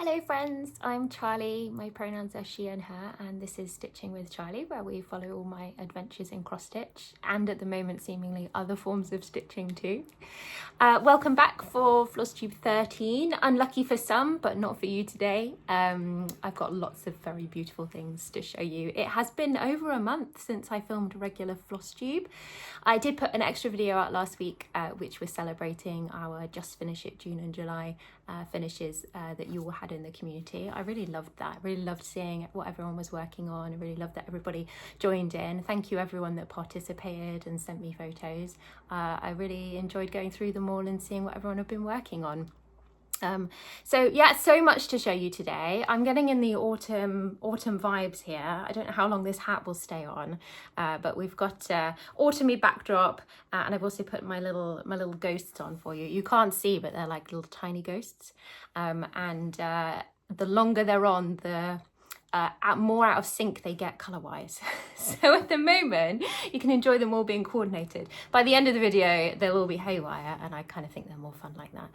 Hello friends, I'm Charlie, my pronouns are she and her, and this is Stitching with Charlie, where we follow all my adventures in cross stitch and at the moment seemingly other forms of stitching too. Welcome back for Flosstube 13. Unlucky for some, but not for you today. I've got lots of very beautiful things to show you. It has been over a month since I filmed a regular Flosstube. I did put an extra video out last week which was celebrating our Just Finish It June and July finishes that you all had in the community. I really loved that. I really loved seeing what everyone was working on. I really loved that everybody joined in. Thank you everyone that participated and sent me photos. I really enjoyed going through them all and seeing what everyone had been working on. So yeah, so much to show you today. I'm getting in the autumn vibes here. I don't know how long this hat will stay on, but we've got autumny backdrop, and I've also put my little ghosts on for you. You can't see, but they're like little tiny ghosts, and the longer they're on, the more out of sync they get colour-wise. So at the moment, you can enjoy them all being coordinated. By the end of the video, they'll all be haywire, and I kind of think they're more fun like that.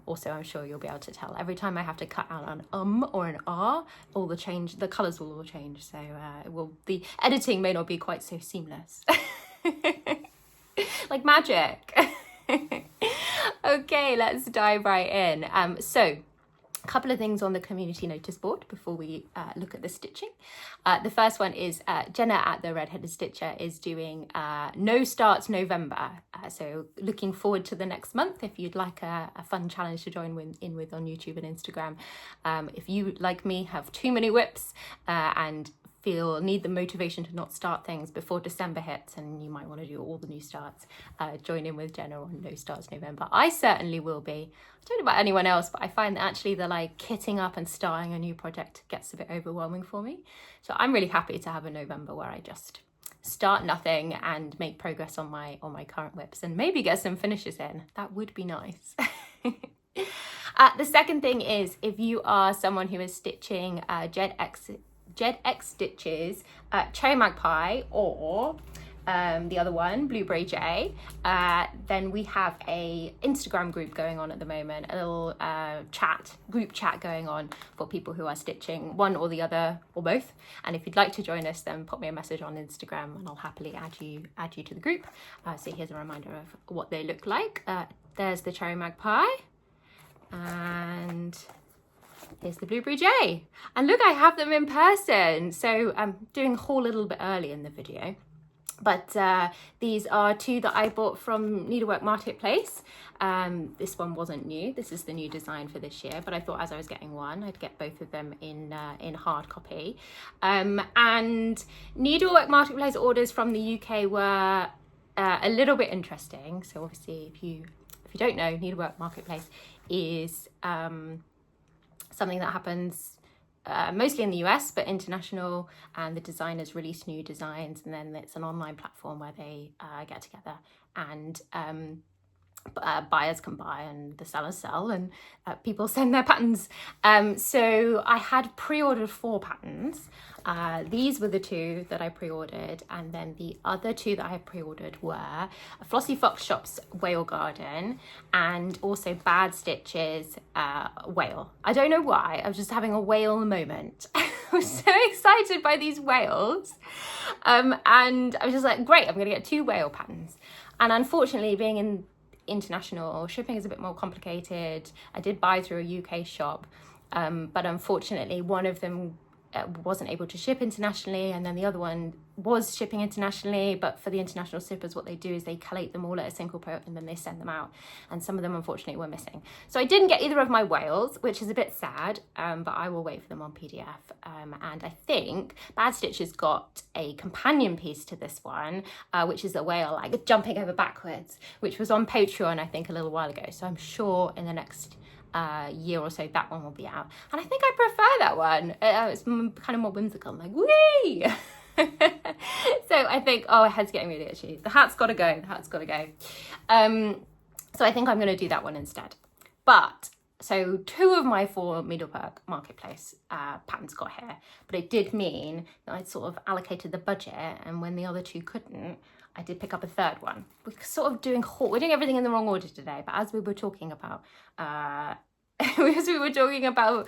Also, I'm sure you'll be able to tell. Every time I have to cut out an or an R, the colours will all change. So the editing may not be quite so seamless. Like magic. Okay, let's dive right in. So, a couple of things on the community notice board before we look at the stitching. The first one is Jenna at the Red-Headed Stitcher is doing No Starts November. So looking forward to the next month. If you'd like a fun challenge to join in with on YouTube and Instagram. If you, like me, have too many whips and need the motivation to not start things before December hits, and you might want to do all the new starts, join in with Jenna on No Starts November. I certainly will be. I don't know about anyone else, but I find that actually the kitting up and starting a new project gets a bit overwhelming for me. So I'm really happy to have a November where I just start nothing and make progress on my current whips and maybe get some finishes in. That would be nice. The second thing is, if you are someone who is stitching Jed X stitches, Cherry Magpie, or the other one, Blueberry J, then we have a Instagram group going on at the moment, a little group chat going on for people who are stitching one or the other or both. And if you'd like to join us, then pop me a message on Instagram and I'll happily add you to the group. So here's a reminder of what they look like. There's the Cherry Magpie, and here's the Blueberry J. And look, I have them in person. So I'm doing a haul a little bit early in the video. But these are two that I bought from Needlework Marketplace. This one wasn't new. This is the new design for this year. But I thought as I was getting one, I'd get both of them in hard copy. And Needlework Marketplace orders from the UK were a little bit interesting. So obviously, if you don't know, Needlework Marketplace is something that happens mostly in the US, but international, and the designers release new designs, and then it's an online platform where they get together and buyers can buy and the sellers sell, and people send their patterns. So I had pre-ordered 4 patterns. These were the 2 that I pre-ordered, and then the other 2 that I had pre-ordered were Flossie Fox Shop's Whale Garden and also Bad Stitches Whale. I don't know why, I was just having a whale moment. I was so excited by these whales, and I was just like, great, I'm gonna get 2 whale patterns. And unfortunately, being in international, shipping is a bit more complicated. I did buy through a UK shop, but unfortunately one of them wasn't able to ship internationally, and then the other one was shipping internationally, but for the international shippers, what they do is they collate them all at a single point and then they send them out, and some of them unfortunately were missing. So I didn't get either of my whales, which is a bit sad, but I will wait for them on PDF. And I think Bad Stitch has got a companion piece to this one, which is a whale jumping over backwards, which was on Patreon I think a little while ago. So I'm sure in the next year or so that one will be out, and I think I prefer that one. It's kind of more whimsical. I'm like, whee! So I think, oh, my head's getting really itchy. The hat's got to go. So I think I'm going to do that one instead. But so 2 of my 4 Needlework Marketplace patterns got here, but it did mean that I'd sort of allocated the budget, and when the other 2 couldn't, I did pick up a 3rd one. We're sort of we're doing everything in the wrong order today, but as we were talking about because we were talking about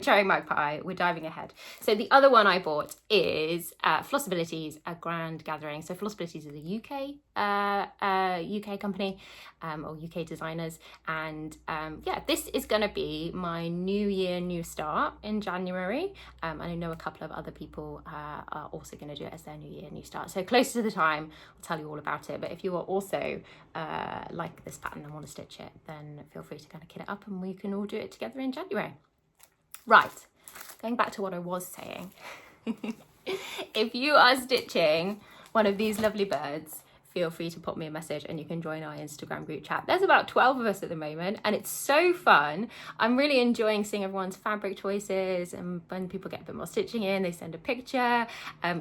Cherry Magpie, we're diving ahead. So the other one I bought is Flosstubers, a grand gathering. So Flosstubers is a UK company, or UK designers, and yeah, this is going to be my new year, new start in January. And I know a couple of other people are also going to do it as their new year, new start. So closer to the time, I'll tell you all about it. But if you are also like this pattern and want to stitch it, then feel free to kind of kit it up and we can all do it together in January. Right, going back to what I was saying. If you are stitching one of these lovely birds, feel free to pop me a message and you can join our Instagram group chat. There's about 12 of us at the moment and it's so fun. I'm really enjoying seeing everyone's fabric choices, and when people get a bit more stitching in, they send a picture.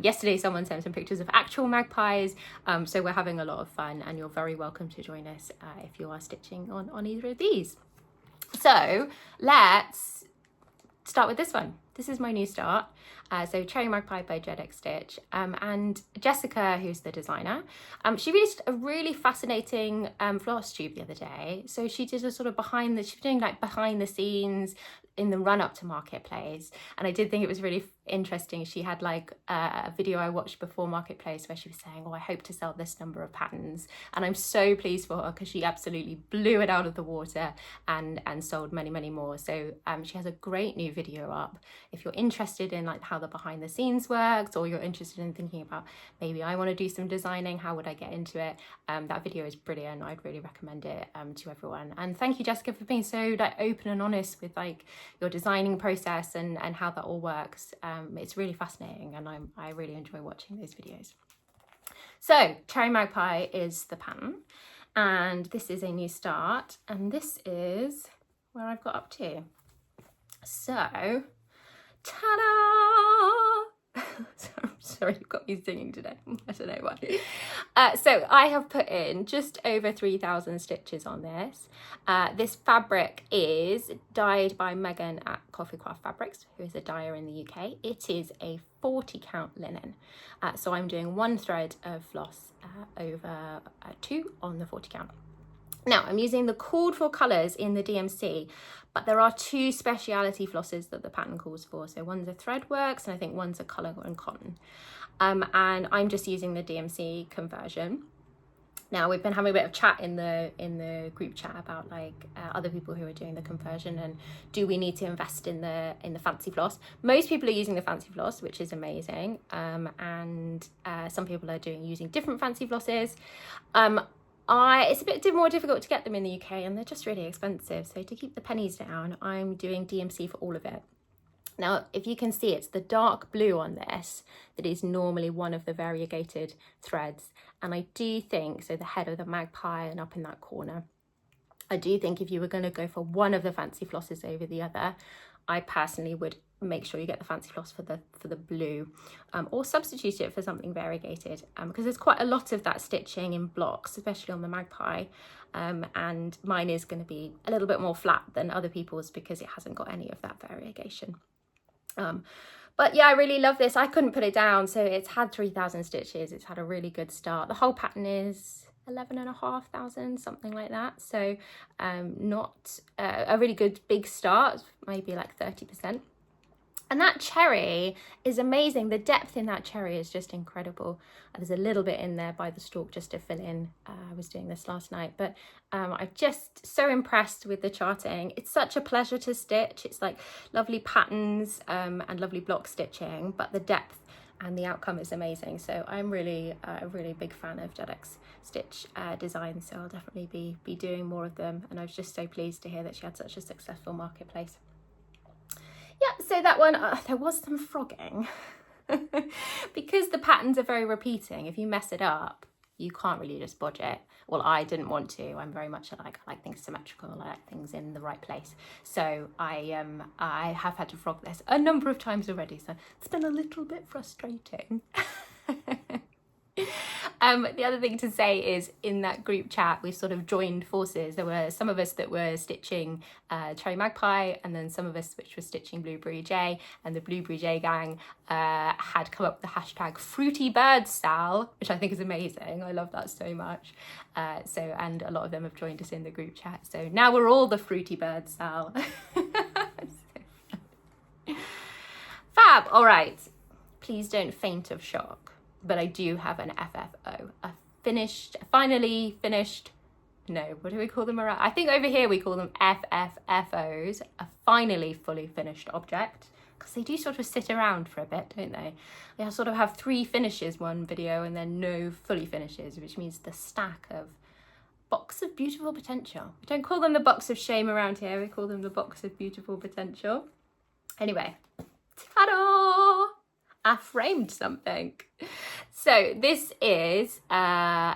Yesterday someone sent some pictures of actual magpies, so we're having a lot of fun, and you're very welcome to join us if you are stitching on either of these. So let's start with this one. This is my new start. So Cherry Magpie by Jedek Stitch, and Jessica, who's the designer, she released a really fascinating floss tube the other day. So she did a sort of she's doing like behind the scenes in the run up to Marketplace, and I did think it was really interesting. She had like a video I watched before Marketplace where she was saying, oh, I hope to sell this number of patterns, and I'm so pleased for her because she absolutely blew it out of the water and sold many more. So she has a great new video up. If you're interested in like how the behind the scenes works, or you're interested in thinking about maybe I want to do some designing, how would I get into it, that video is brilliant. I'd really recommend it to everyone. And thank you, Jessica, for being so like open and honest with like your designing process and how that all works. It's really fascinating, and I really enjoy watching those videos. So Cherry Magpie is the pattern, and this is a new start, and this is where I've got up to. So ta-da! Sorry, you've got me singing today. I don't know why. So I have put in just over 3,000 stitches on this. This fabric is dyed by Megan at Coffee Craft Fabrics, who is a dyer in the UK. It is a 40 count linen. So I'm doing one thread of floss over 2 on the 40 count. Now I'm using the called for colours in the DMC, but there are 2 speciality flosses that the pattern calls for. So one's a Threadworks and I think one's a Colour and Cotton. And I'm just using the DMC conversion. Now we've been having a bit of chat in the group chat about like other people who are doing the conversion, and do we need to invest in the fancy floss? Most people are using the fancy floss, which is amazing, and some people are using different fancy flosses. It's a bit more difficult to get them in the UK, and they're just really expensive. So to keep the pennies down, I'm doing DMC for all of it. Now, if you can see, it's the dark blue on this that is normally one of the variegated threads. And I do think, so the head of the magpie and up in that corner, I do think if you were going to go for one of the fancy flosses over the other, I personally would make sure you get the fancy floss for the blue, or substitute it for something variegated, because there's quite a lot of that stitching in blocks, especially on the magpie, and mine is going to be a little bit more flat than other people's because it hasn't got any of that variegation. But yeah, I really love this. I couldn't put it down. So it's had 3,000 stitches. It's had a really good start. The whole pattern is 11,500, something like that. So not a really good big start, maybe like 30%. And that cherry is amazing. The depth in that cherry is just incredible. There's a little bit in there by the stalk just to fill in. I was doing this last night, but I'm just so impressed with the charting. It's such a pleasure to stitch. It's like lovely patterns and lovely block stitching, but the depth and the outcome is amazing. So I'm really a really big fan of Jedek's stitch design. So I'll definitely be doing more of them. And I was just so pleased to hear that she had such a successful marketplace. Yeah, so that one, there was some frogging. Because the patterns are very repeating, if you mess it up, you can't really just bodge it. Well, I didn't want to. I'm very much like, I like things symmetrical, I like things in the right place. So I have had to frog this a number of times already, so it's been a little bit frustrating. The other thing to say is in that group chat, we sort of joined forces. There were some of us that were stitching Cherry Magpie, and then some of us which were stitching Blueberry J, and the Blueberry J gang had come up with the hashtag Fruity Bird SAL, which I think is amazing. I love that so much. And a lot of them have joined us in the group chat. So now we're all the Fruity Bird SAL. Fab. All right. Please don't faint of shock, but I do have an FFO, finally finished, no, what do we call them around? I think over here we call them FFFOs, a finally fully finished object, because they do sort of sit around for a bit, don't they? They sort of have 3 finishes one video and then no fully finishes, which means the stack of box of beautiful potential. We don't call them the box of shame around here, we call them the box of beautiful potential. Anyway, ta-da! I framed something. So this is a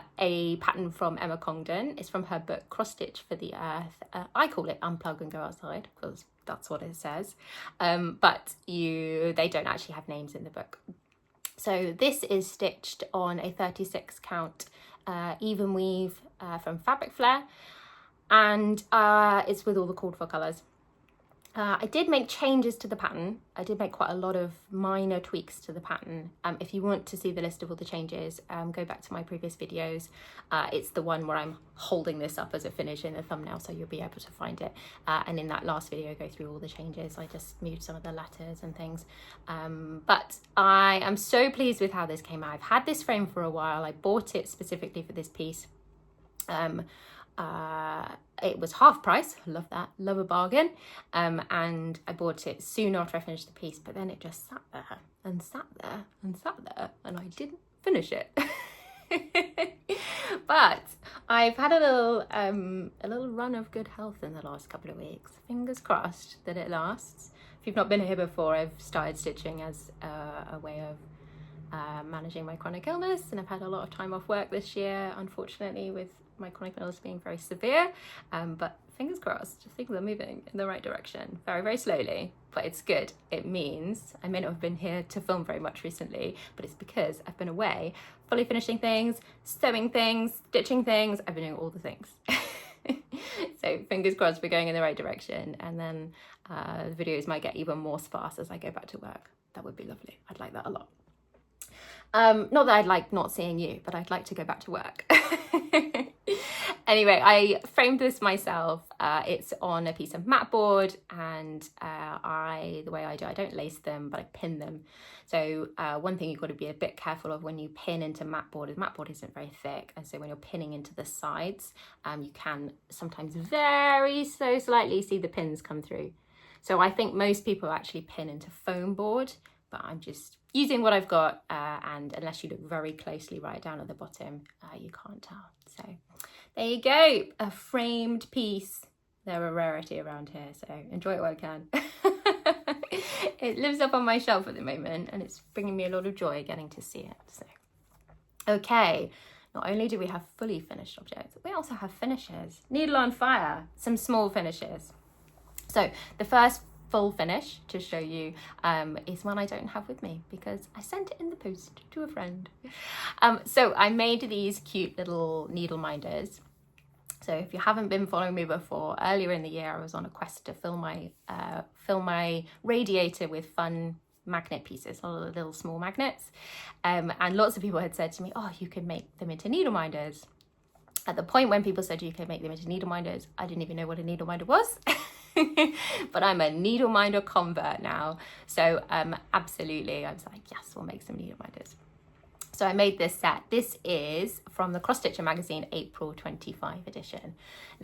pattern from Emma Congdon. It's from her book Cross Stitch for the Earth. I call it Unplug and Go outside because that's what it says. But they don't actually have names in the book. So this is stitched on a 36 count even weave from Fabric Flair, and it's with all the called for colours. I did make changes to the pattern. I did make quite a lot of minor tweaks to the pattern. If you want to see the list of all the changes, go back to my previous videos. It's the one where I'm holding this up as a finish in the thumbnail, so you'll be able to find it. And in that last video, go through all the changes. I just moved some of the letters and things. But I am so pleased with how this came out. I've had this frame for a while. I bought it specifically for this piece. It was half price, love that, love a bargain, and I bought it soon after I finished the piece, but then it just sat there and sat there and sat there and I didn't finish it. But I've had a little run of good health in the last couple of weeks. Fingers crossed that it lasts. If you've not been here before, I've started stitching as a way of managing my chronic illness, and I've had a lot of time off work this year, unfortunately, with my chronic illness being very severe, but fingers crossed, things are moving in the right direction, very, very slowly, but it's good. It means I may not have been here to film very much recently, but it's because I've been away, fully finishing things, sewing things, stitching things. I've been doing all the things. So fingers crossed we're going in the right direction, and then the videos might get even more sparse as I go back to work. That would be lovely. I'd like that a lot. Not that I'd like not seeing you, but I'd like to go back to work. Anyway, I framed this myself. It's on a piece of mat board, and the way I do, I don't lace them, but I pin them. So one thing you've got to be a bit careful of when you pin into mat board is mat board isn't very thick, and so when you're pinning into the sides, you can sometimes very so slightly see the pins come through. So I think most people actually pin into foam board, but I'm just using what I've got, and unless you look very closely right down at the bottom, you can't tell. So there you go, a framed piece. They're a rarity around here, so enjoy it while you can. It lives up on my shelf at the moment, and it's bringing me a lot of joy getting to see it. So, okay, not only do we have fully finished objects, we also have finishes. Needle on fire, some small finishes. So the first full finish to show you is one I don't have with me because I sent it in the post to a friend. So I made these cute little needle minders. So if you haven't been following me before, earlier in the year I was on a quest to fill my radiator with fun magnet pieces, little small magnets, and lots of people had said to me, oh, you could make them into needle minders. At the point when people said you could make them into needle minders, I didn't even know what a needle minder was. But I'm a needle minder convert now, so absolutely I was like, yes, we'll make some needle minders. So I made this set. This is from the Cross Stitcher magazine April 25 edition.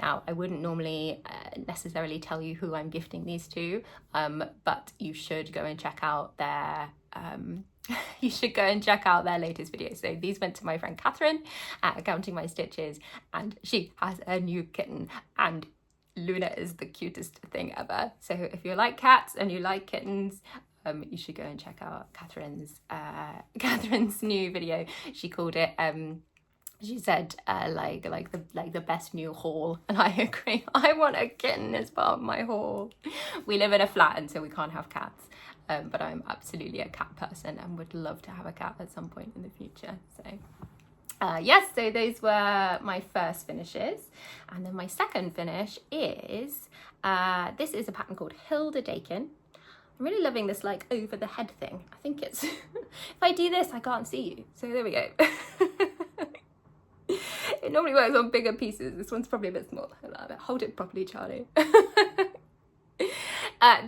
Now I wouldn't normally necessarily tell you who I'm gifting these to, but you should go and check out their latest videos. So these went to my friend Catherine at Counting My Stitches, and she has a new kitten, and Luna is the cutest thing ever. So if you like cats and you like kittens, you should go and check out Catherine's new video. She called it she said like the best new haul, and I agree. I want a kitten as part of my haul. We live in a flat, and so we can't have cats, but I'm absolutely a cat person and would love to have a cat at some point in the future. So Yes, so those were my first finishes. And then my second finish is, this is a pattern called Hilda Dakin. I'm really loving this like over the head thing. I think it's, if I do this, I can't see you. So there we go. It normally works on bigger pieces. This one's probably a bit small. Hold it properly, Charlie.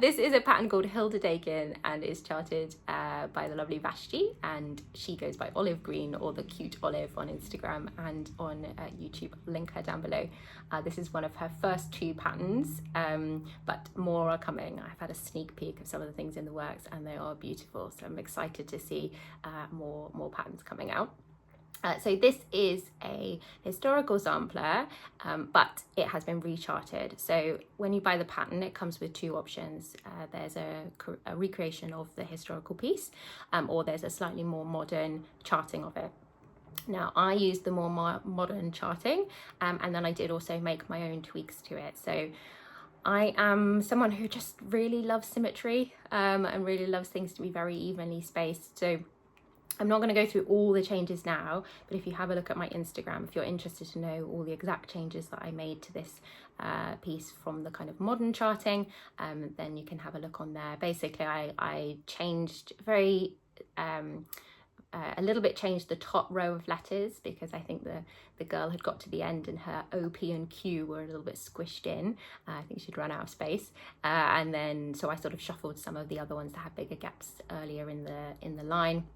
This is a pattern called Hilda Dakin and is charted by the lovely Vashti, and she goes by Olive Green or the Cute Olive on Instagram and on YouTube. I'll link her down below. This is one of her first 2 patterns, but more are coming. I've had a sneak peek of some of the things in the works and they are beautiful, so I'm excited to see more patterns coming out. So this is a historical sampler, but it has been recharted. So when you buy the pattern, it comes with 2 options. There's a recreation of the historical piece, or there's a slightly more modern charting of it. Now, I used the more modern charting, and then I did also make my own tweaks to it. So I am someone who just really loves symmetry and really loves things to be very evenly spaced. So I'm not going to go through all the changes now, but if you have a look at my Instagram, if you're interested to know all the exact changes that I made to this piece from the kind of modern charting, then you can have a look on there. Basically, I changed a little bit, changed the top row of letters because I think the girl had got to the end and her O, P and Q were a little bit squished in. I think she'd run out of space. And then, so I sort of shuffled some of the other ones that had bigger gaps earlier in the line.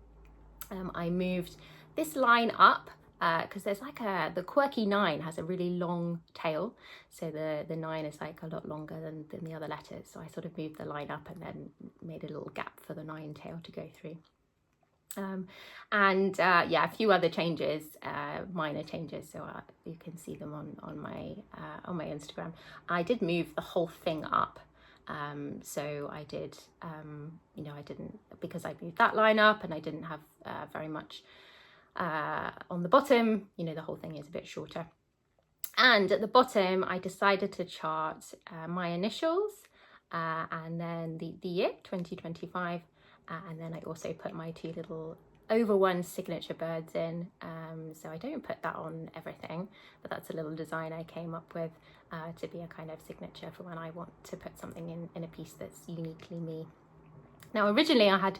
I moved this line up because there's like the quirky 9 has a really long tail, so the 9 is like a lot longer than the other letters, so I sort of moved the line up and then made a little gap for the 9 tail to go through. Yeah, a few other changes, minor changes, so you can see them on my Instagram. I did move the whole thing up. So I did, I didn't, because I moved that line up and I didn't have very much on the bottom, the whole thing is a bit shorter. And at the bottom, I decided to chart my initials and then the year 2025. And then I also put my 2 little over 1 signature birds in. So I don't put that on everything, but that's a little design I came up with to be a kind of signature for when I want to put something in a piece that's uniquely me. Now, originally I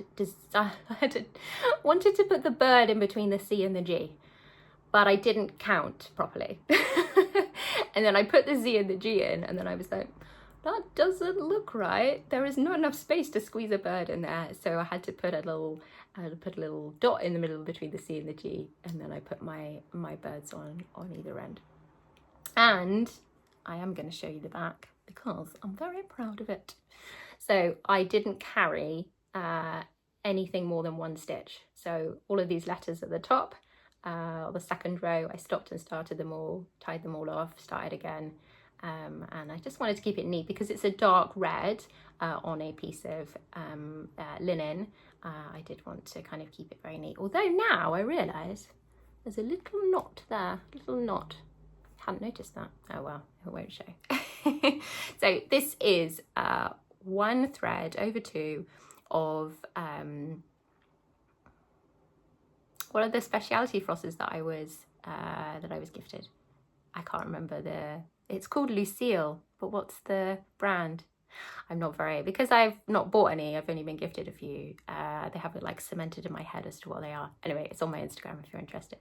wanted to put the bird in between the C and the G, but I didn't count properly. And then I put the Z and the G in, and then I was like, that doesn't look right. There is not enough space to squeeze a bird in there. So I had to put a little dot in the middle between the C and the G, and then I put my birds on either end. And I am going to show you the back because I'm very proud of it. So I didn't carry anything more than 1 stitch. So all of these letters at the top, the second row, I stopped and started them all, tied them all off, started again. And I just wanted to keep it neat because it's a dark red on a piece of linen. I did want to kind of keep it very neat. Although now I realise there's a little knot there, little knot. Hadn't noticed that. Oh well, it won't show. So this is 1 thread over 2 of one of the specialty flosses that I was gifted. I can't remember it's called Lucille, but what's the brand? I'm not very, because I've not bought any, I've only been gifted a few. They have it like cemented in my head as to what they are. Anyway, it's on my Instagram if you're interested.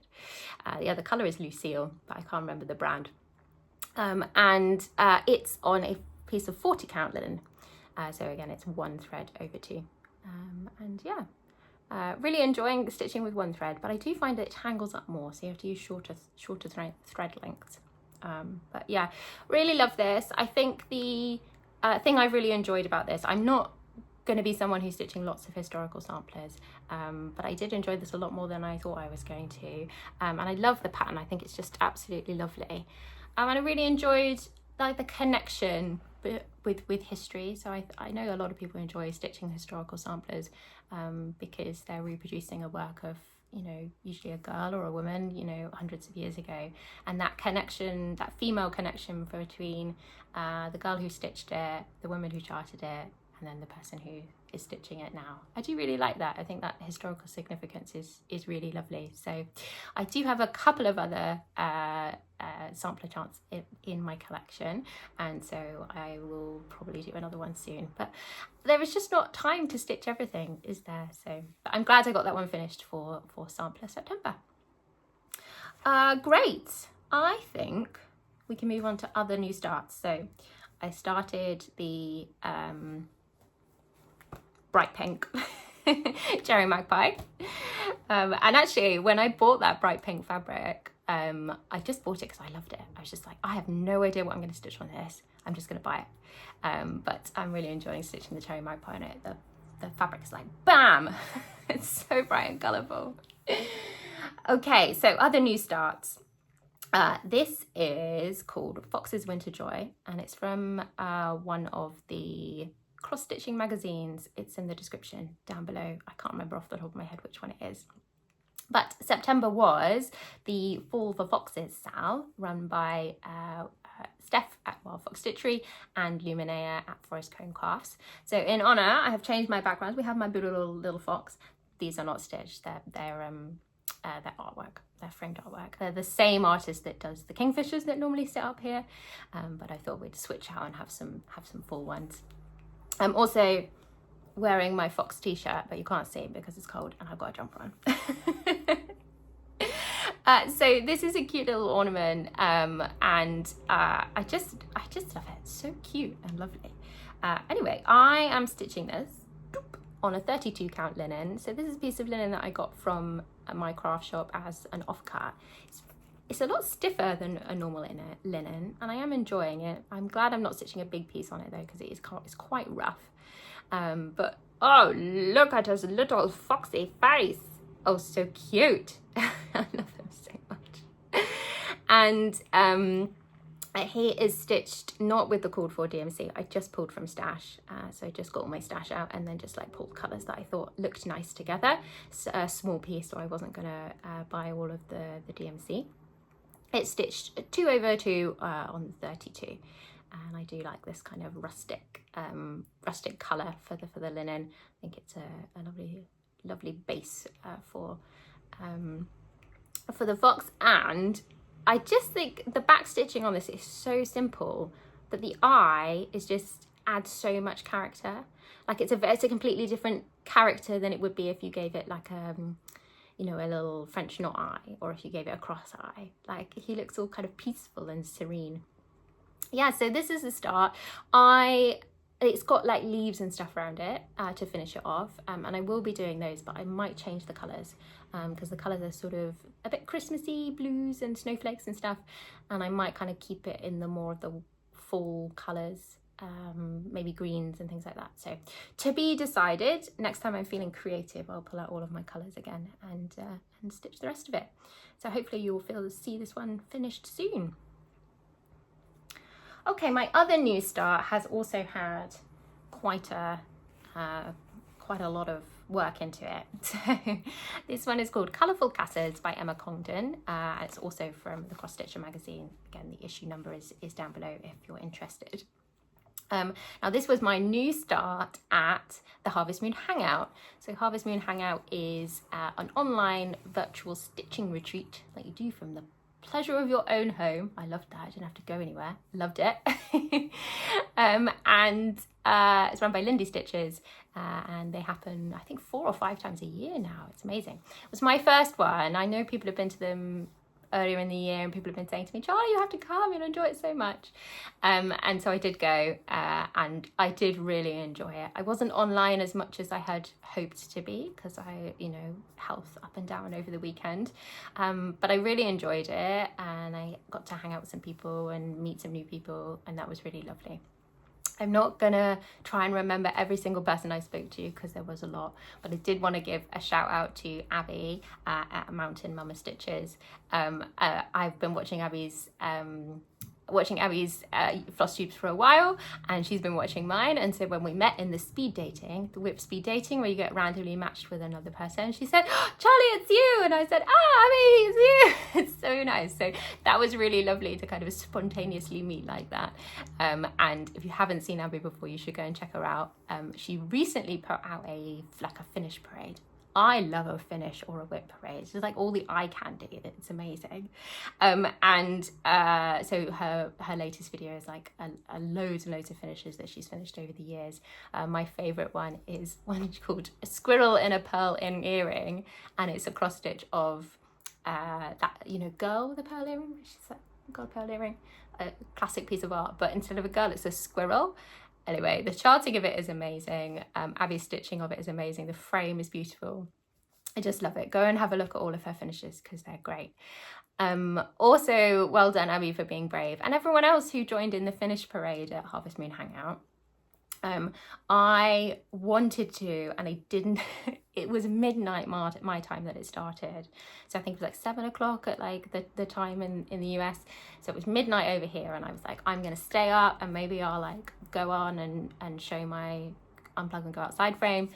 The other colour is Lucille, but I can't remember the brand. It's on a piece of 40 count linen. So again, it's 1 thread over 2. Really enjoying stitching with 1 thread, but I do find that it tangles up more, so you have to use shorter thread lengths. But yeah, really love this. I think the thing I've really enjoyed about this, I'm not going to be someone who's stitching lots of historical samplers, but I did enjoy this a lot more than I thought I was going to, and I love the pattern. I think it's just absolutely lovely, and I really enjoyed like the connection with history. So I know a lot of people enjoy stitching historical samplers because they're reproducing a work of, usually a girl or a woman, hundreds of years ago. And that connection, that female connection between the girl who stitched it, the woman who charted it, and then the person who is stitching it now. I do really like that. I think that historical significance is really lovely. So I do have a couple of other sampler charts in my collection, and so I will probably do another one soon, but there is just not time to stitch everything, is there? So but I'm glad I got that one finished for sampler September. Great. I think we can move on to other new starts. So I started the bright pink Cherry Magpie, and actually when I bought that bright pink fabric, I just bought it because I loved it. I was just like, I have no idea what I'm going to stitch on this, I'm just going to buy it. But I'm really enjoying stitching the Cherry Magpie on it. The fabric is like bam. It's so bright and colourful. Okay, so other new starts. This is called Fox's Winter Joy, and it's from one of the cross-stitching magazines. It's in the description down below. I can't remember off the top of my head which one it is. But September was the Fall for Foxes SAL, run by Steph at Wild Fox Stitchery and Luminea at Forest Cone Crafts. So in honour, I have changed my background. We have my little fox. These are not stitched. They're artwork. They're framed artwork. They're the same artist that does the kingfishers that normally sit up here, but I thought we'd switch out and have some full ones. I'm also wearing my fox t-shirt, but you can't see it because it's cold and I've got a jumper on. So this is a cute little ornament, and I just love it. It's so cute and lovely. Anyway, I am stitching this on a 32 count linen. So this is a piece of linen that I got from my craft shop as an offcut. It's a lot stiffer than a normal linen, and I am enjoying it. I'm glad I'm not stitching a big piece on it though, because it's quite rough. But oh, look at his little foxy face. Oh, so cute. I love him so much. And he is stitched not with the called for DMC. I just pulled from stash, so I just got all my stash out and then just like pulled colours that I thought looked nice together. It's a small piece, so I wasn't gonna buy all of the DMC. It's stitched 2/2 on 32, and I do like this kind of rustic colour for the linen. I think it's a lovely base for the fox. And I just think the back stitching on this is so simple that the eye is just adds so much character. Like it's a completely different character than it would be if you gave it like a little French knot eye, or if you gave it a cross eye. Like he looks all kind of peaceful and serene. Yeah, so this is the start. It's got like leaves and stuff around it to finish it off, and I will be doing those, but I might change the colours because the colours are sort of a bit Christmassy, blues and snowflakes and stuff, and I might kind of keep it in the more of the fall colours, maybe greens and things like that. So to be decided. Next time I'm feeling creative, I'll pull out all of my colours again and stitch the rest of it. So hopefully you'll see this one finished soon. Okay, my other new start has also had quite a lot of work into it. So this one is called Colourful Casas by Emma Congdon. It's also from the Cross Stitcher magazine. Again, the issue number is down below if you're interested. Now this was my new start at the Harvest Moon Hangout. So Harvest Moon Hangout is an online virtual stitching retreat that you do from the pleasure of your own home. I loved that. I didn't have to go anywhere. Loved it. And it's run by Lindy Stitches, and they happen I think 4 or 5 times a year now. It's amazing. It was my first one. I know people have been to them earlier in the year, and people have been saying to me, Charlie, you have to come, you'll enjoy it so much. And so I did go, and I did really enjoy it. I wasn't online as much as I had hoped to be because health up and down over the weekend, but I really enjoyed it, and I got to hang out with some people and meet some new people, and that was really lovely. I'm not gonna try and remember every single person I spoke to because there was a lot, but I did want to give a shout out to Abby at Mountain Mama Stitches. I've been watching Abby's watching Abby's Flosstubers for a while, and she's been watching mine. And so when we met in the speed dating, the whip speed dating, where you get randomly matched with another person, she said, oh, Charlie, it's you. And I said, Abby, it's you. It's so nice. So that was really lovely to kind of spontaneously meet like that. And if you haven't seen Abby before, you should go and check her out. She recently put out a finish parade. I love a finish or a whip parade. It's just like all the eye candy. It's amazing. So her latest video is like a loads and loads of finishes that she's finished over the years. My favorite one is one called A Squirrel in a Pearl in Earring, and it's a cross stitch of that, you know, girl with a pearl earring. She's like, got a pearl earring, a classic piece of art, but instead of a girl, it's a squirrel. Anyway, the charting of it is amazing. Abby's stitching of it is amazing. The frame is beautiful. I just love it. Go and have a look at all of her finishes because they're great. Also, well done, Abby, for being brave. And everyone else who joined in the finish parade at Harvest Moon Hangout. I wanted to, and I didn't. It was midnight my time that it started. So I think it was like 7 o'clock at like the time in the US. So it was midnight over here, and I was like, I'm going to stay up and maybe I'll like go on and show my Unplug and Go outside frame.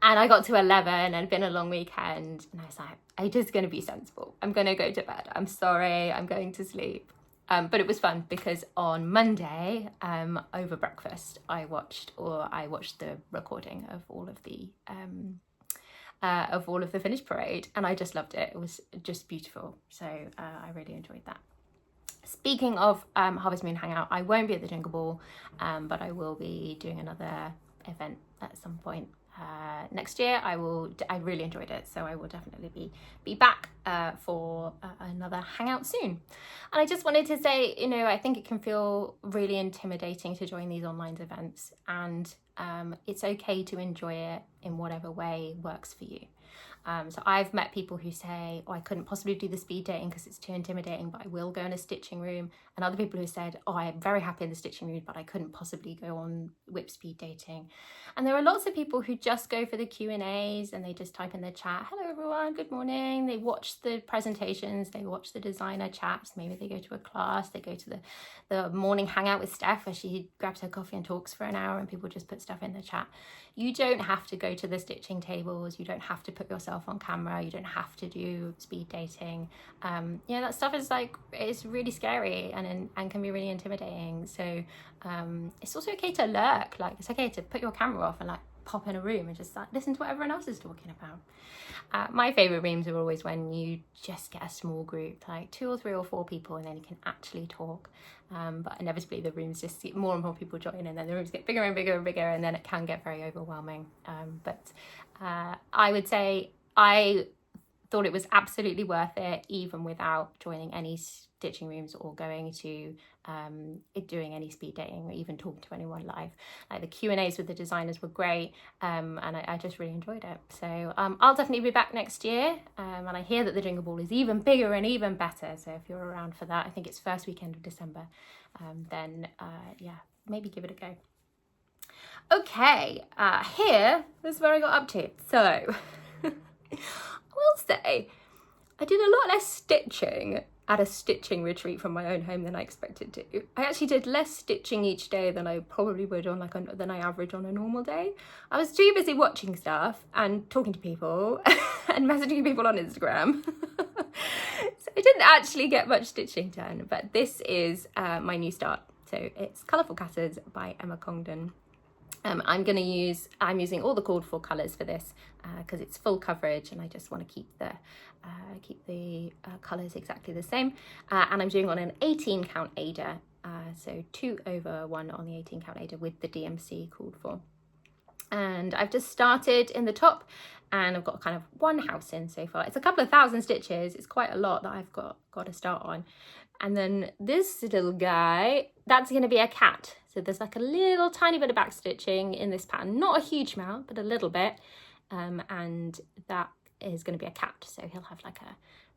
And I got to 11 and it'd been a long weekend, and I was like, I'm just going to be sensible. I'm going to go to bed. I'm sorry. I'm going to sleep. But it was fun because on Monday, over breakfast, I watched the recording of all of the finish parade, and I just loved it. It was just beautiful. So I really enjoyed that. Speaking of Harvest Moon Hangout, I won't be at the Jingle Ball, but I will be doing another event at some point next year. I really enjoyed it, so I will definitely be back for another hangout soon. And I just wanted to say, you know, I think it can feel really intimidating to join these online events, and it's okay to enjoy it in whatever way works for you. So I've met people who say, oh, I couldn't possibly do the speed dating because it's too intimidating, but I will go in a stitching room. And other people who said, oh, I'm very happy in the stitching room, but I couldn't possibly go on whip speed dating. And there are lots of people who just go for the Q&As and they just type in the chat, hello everyone, good morning. They watch the presentations, they watch the designer chats, maybe they go to a class, they go to the morning hangout with Steph where she grabs her coffee and talks for an hour and people just put stuff in the chat. You don't have to go to the stitching tables, you don't have to put yourself on camera, you don't have to do speed dating. You know, that stuff is like, it's really scary and can be really intimidating. So it's also okay to lurk, like it's okay to put your camera off and like pop in a room and just like listen to what everyone else is talking about. My favorite rooms are always when you just get a small group, like 2 or 3 or 4 people, and then you can actually talk. But inevitably the rooms just get more and more people join, and then the rooms get bigger and bigger and bigger, and then it can get very overwhelming. But I would say I thought it was absolutely worth it, even without joining any stitching rooms or going to doing any speed dating or even talking to anyone live. Like the Q&As with the designers were great, and I just really enjoyed it. So I'll definitely be back next year, and I hear that the Jingle Ball is even bigger and even better. So if you're around for that, I think it's first weekend of December, then yeah, maybe give it a go. Okay, here is where I got up to. So I will say I did a lot less stitching at a stitching retreat from my own home than I expected to. I actually did less stitching each day than I probably would on than I average on a normal day. I was too busy watching stuff and talking to people and messaging people on Instagram. So I didn't actually get much stitching done, but this is my new start. So it's Colourful Casas by Emma Congdon. I'm using all the called for colours for this because it's full coverage and I just want to keep the colours exactly the same. And I'm doing on an 18 count Ada, so 2/1 on the 18 count Ada with the DMC called for. And I've just started in the top and I've got kind of 1 house in so far. It's a couple of thousand stitches. It's quite a lot that I've got to start on. And then this little guy, that's going to be a cat. So there's like a little tiny bit of back stitching in this pattern, not a huge amount, but a little bit. And that is going to be a cat. So he'll have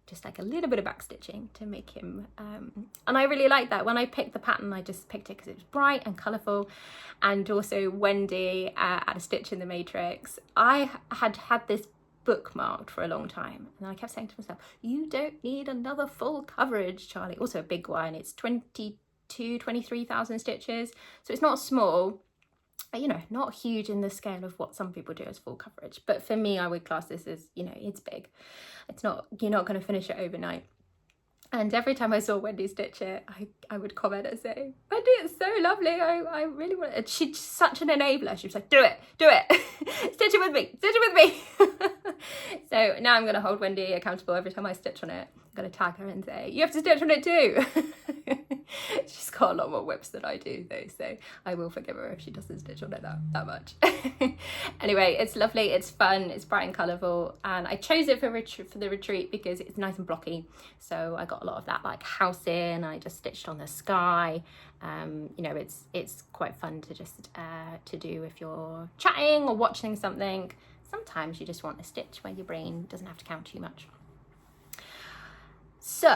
just a little bit of back stitching to make him. And I really like that. When I picked the pattern, I just picked it because it was bright and colourful. And also Wendy at A Stitch in the Matrix. I had this bookmarked for a long time. And I kept saying to myself, you don't need another full coverage, Charlie. Also a big one. It's 23,000 stitches. So it's not small, you know, not huge in the scale of what some people do as full coverage. But for me, I would class this as, you know, it's big. It's not, you're not going to finish it overnight. And every time I saw Wendy stitch it, I would comment and say, Wendy, it's so lovely. I really want it. She's such an enabler. She was like, do it. Stitch it with me. So now I'm going to hold Wendy accountable every time I stitch on it. I'm going to tag her and say, you have to stitch on it too. She's got a lot more whips than I do though, so I will forgive her if she doesn't stitch on it that much. Anyway, it's lovely, it's fun, it's bright and colourful, and I chose it for the retreat because it's nice and blocky. So I got a lot of that like house in. I just stitched on the sky. You know, it's quite fun to just to do if you're chatting or watching something. Sometimes you just want a stitch where your brain doesn't have to count too much. So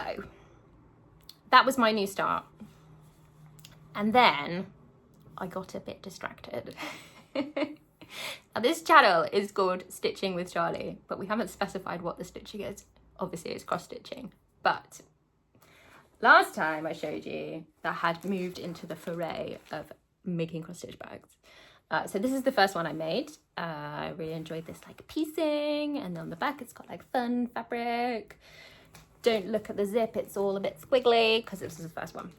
that was my new start. And then I got a bit distracted. Now this channel is called Stitching with Charlie, but we haven't specified what the stitching is. Obviously it's cross stitching, but last time I showed you that I had moved into the foray of making cross stitch bags. So this is the first one I made. I really enjoyed this like piecing, and on the back it's got like fun fabric. Don't look at the zip, it's all a bit squiggly because this is the first one.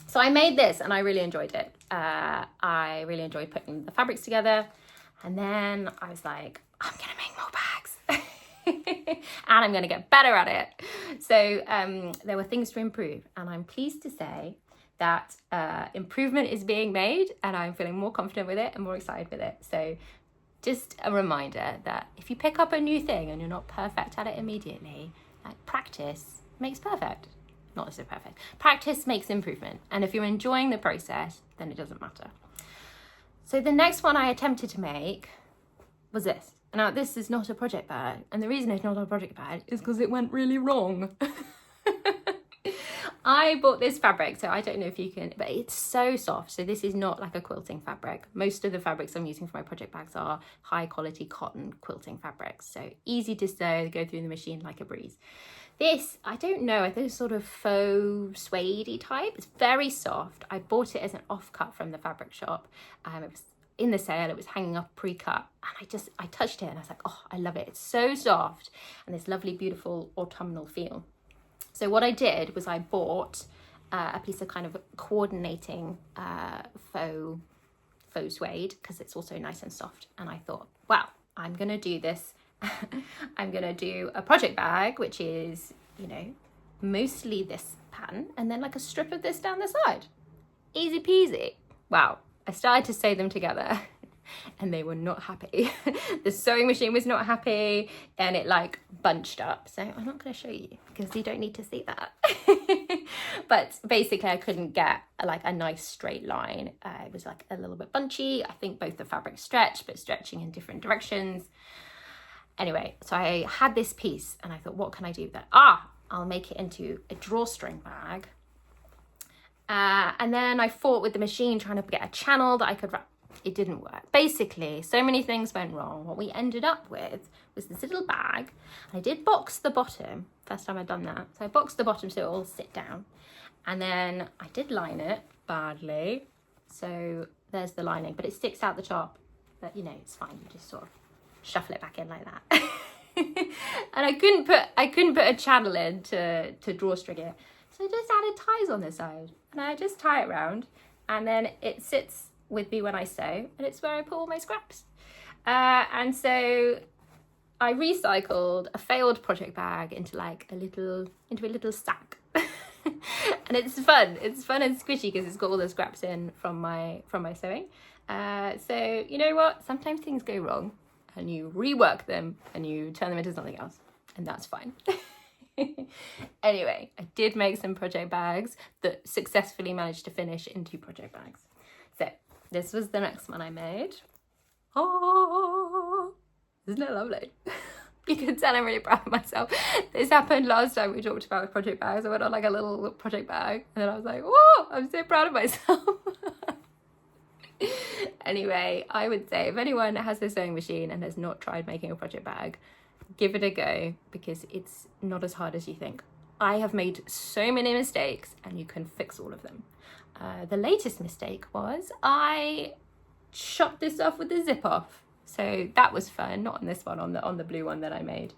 So I made this and I really enjoyed it. I really enjoyed putting the fabrics together, and then I was like, I'm gonna make more bags and I'm gonna get better at it. So there were things to improve, and I'm pleased to say that improvement is being made, and I'm feeling more confident with it and more excited with it. So just a reminder that if you pick up a new thing and you're not perfect at it immediately, like practice makes perfect. Not so perfect. Practice makes improvement. And if you're enjoying the process, then it doesn't matter. So the next one I attempted to make was this. Now, this is not a project bag. And the reason it's not a project bag is because it went really wrong. I bought this fabric, so I don't know if you can, but it's so soft. So this is not like a quilting fabric. Most of the fabrics I'm using for my project bags are high quality cotton quilting fabrics. So easy to sew, go through the machine like a breeze. This, I don't know, I think it's sort of faux suede-y type. It's very soft. I bought it as an offcut from the fabric shop. It was in the sale, it was hanging up pre-cut, and I touched it and I was like, oh, I love it. It's so soft and this lovely, beautiful autumnal feel. So what I did was I bought a piece of kind of coordinating faux suede, because it's also nice and soft. And I thought, wow, I'm going to do this. I'm going to do a project bag, which is, you know, mostly this pattern, and then like a strip of this down the side. Easy peasy. Wow. I started to sew them together and they were not happy. The sewing machine was not happy, and it like bunched up. So I'm not going to show you because you don't need to see that. But basically I couldn't get like a nice straight line. It was like a little bit bunchy. I think both the fabric stretched, but stretching in different directions. Anyway, so I had this piece and I thought, what can I do with that? I'll make it into a drawstring bag. And then I fought with the machine trying to get a channel that I could wrap. It didn't work. Basically, so many things went wrong. What we ended up with was this little bag. I did box the bottom. First time I'd done that. So I boxed the bottom so it all sit down. And then I did line it badly. So there's the lining, but it sticks out the top. But you know, it's fine. You just sort of shuffle it back in like that. And I couldn't put a channel in to drawstring it. So I just added ties on the side, and I just tie it round, and then it sits with me when I sew, and it's where I put all my scraps. And so I recycled a failed project bag into a little sack. And it's fun and squishy because it's got all the scraps in from my sewing. So you know what? Sometimes things go wrong, and you rework them and you turn them into something else, and that's fine. Anyway, I did make some project bags that successfully managed to finish into project bags. So this was the next one I made. Oh, isn't it lovely? You can tell I'm really proud of myself. This happened last time we talked about project bags. I went on like a little project bag, and then I was like, whoa, I'm so proud of myself. Anyway, I would say if anyone has a sewing machine and has not tried making a project bag, give it a go because it's not as hard as you think. I have made so many mistakes and you can fix all of them. The latest mistake was I chopped this off with the zip off. So that was fun, not on this one, on the blue one that I made,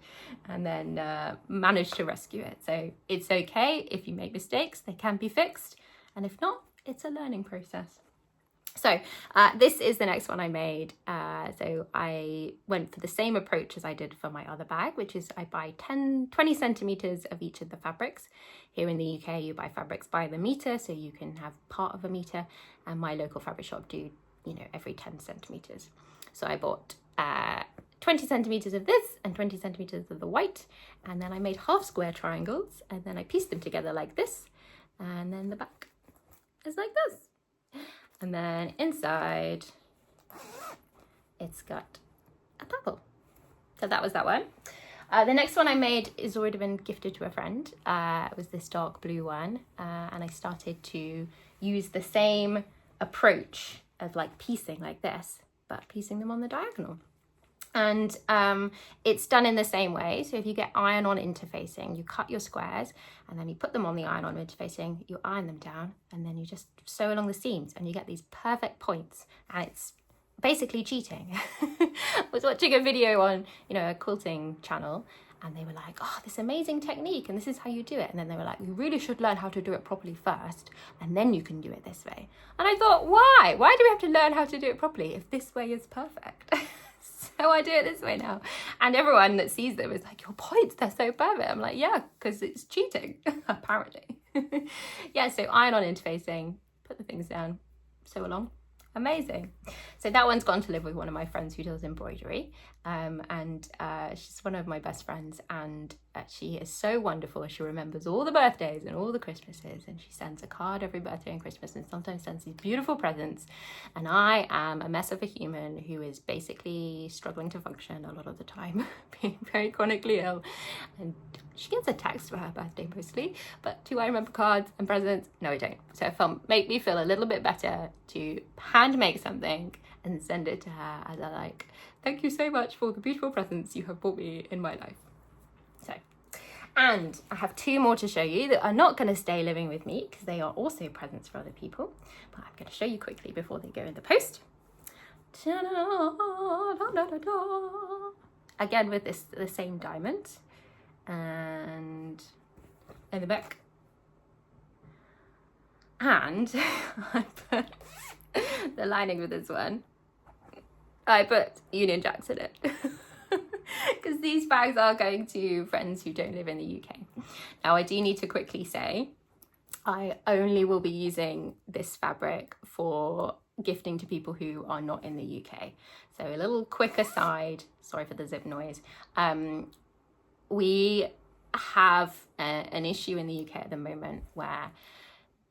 and then managed to rescue it. So it's okay if you make mistakes, they can be fixed, and if not, it's a learning process. So this is the next one I made. So I went for the same approach as I did for my other bag, which is I buy 20 centimeters of each of the fabrics. Here in the UK, you buy fabrics by the meter, so you can have part of a meter, and my local fabric shop do, you know, every 10 centimeters. So I bought 20 centimeters of this and 20 centimeters of the white, and then I made half square triangles, and then I pieced them together like this, and then the back is like this. And then inside, it's got a bubble. So that was that one. The next one I made is already been gifted to a friend. It was this dark blue one, and I started to use the same approach of like piecing like this, but piecing them on the diagonal. And it's done in the same way. So if you get iron-on interfacing, you cut your squares and then you put them on the iron-on interfacing, you iron them down, and then you just sew along the seams and you get these perfect points. And it's basically cheating. I was watching a video on, you know, a quilting channel, and they were like, oh, this amazing technique, and this is how you do it. And then they were like, you really should learn how to do it properly first, and then you can do it this way. And I thought, why? Why do we have to learn how to do it properly if this way is perfect? So I do it this way now. And everyone that sees them is like, your points, they're so perfect. I'm like, yeah, because it's cheating, apparently. Yeah, so iron-on interfacing, put the things down, sew along. Amazing. So that one's gone to live with one of my friends who does embroidery, and she's one of my best friends, and she is so wonderful. She remembers all the birthdays and all the Christmases, and she sends a card every birthday and Christmas, and sometimes sends these beautiful presents. And I am a mess of a human who is basically struggling to function a lot of the time, being very chronically ill, and she gets a text for her birthday mostly, but do I remember cards and presents? No, I don't. So it'll make me feel a little bit better to hand make something and send it to her as a like, thank you so much for the beautiful presents you have brought me in my life. So, and I have two more to show you that are not going to stay living with me because they are also presents for other people, but I'm going to show you quickly before they go in the post. Again with the same diamond. And in the back, and I put the lining with this one, I put Union Jacks in it because these bags are going to friends who don't live in the UK. Now I do need to quickly say I only will be using this fabric for gifting to people who are not in the UK. So a little quick aside, sorry for the zip noise. We have an issue in the UK at the moment where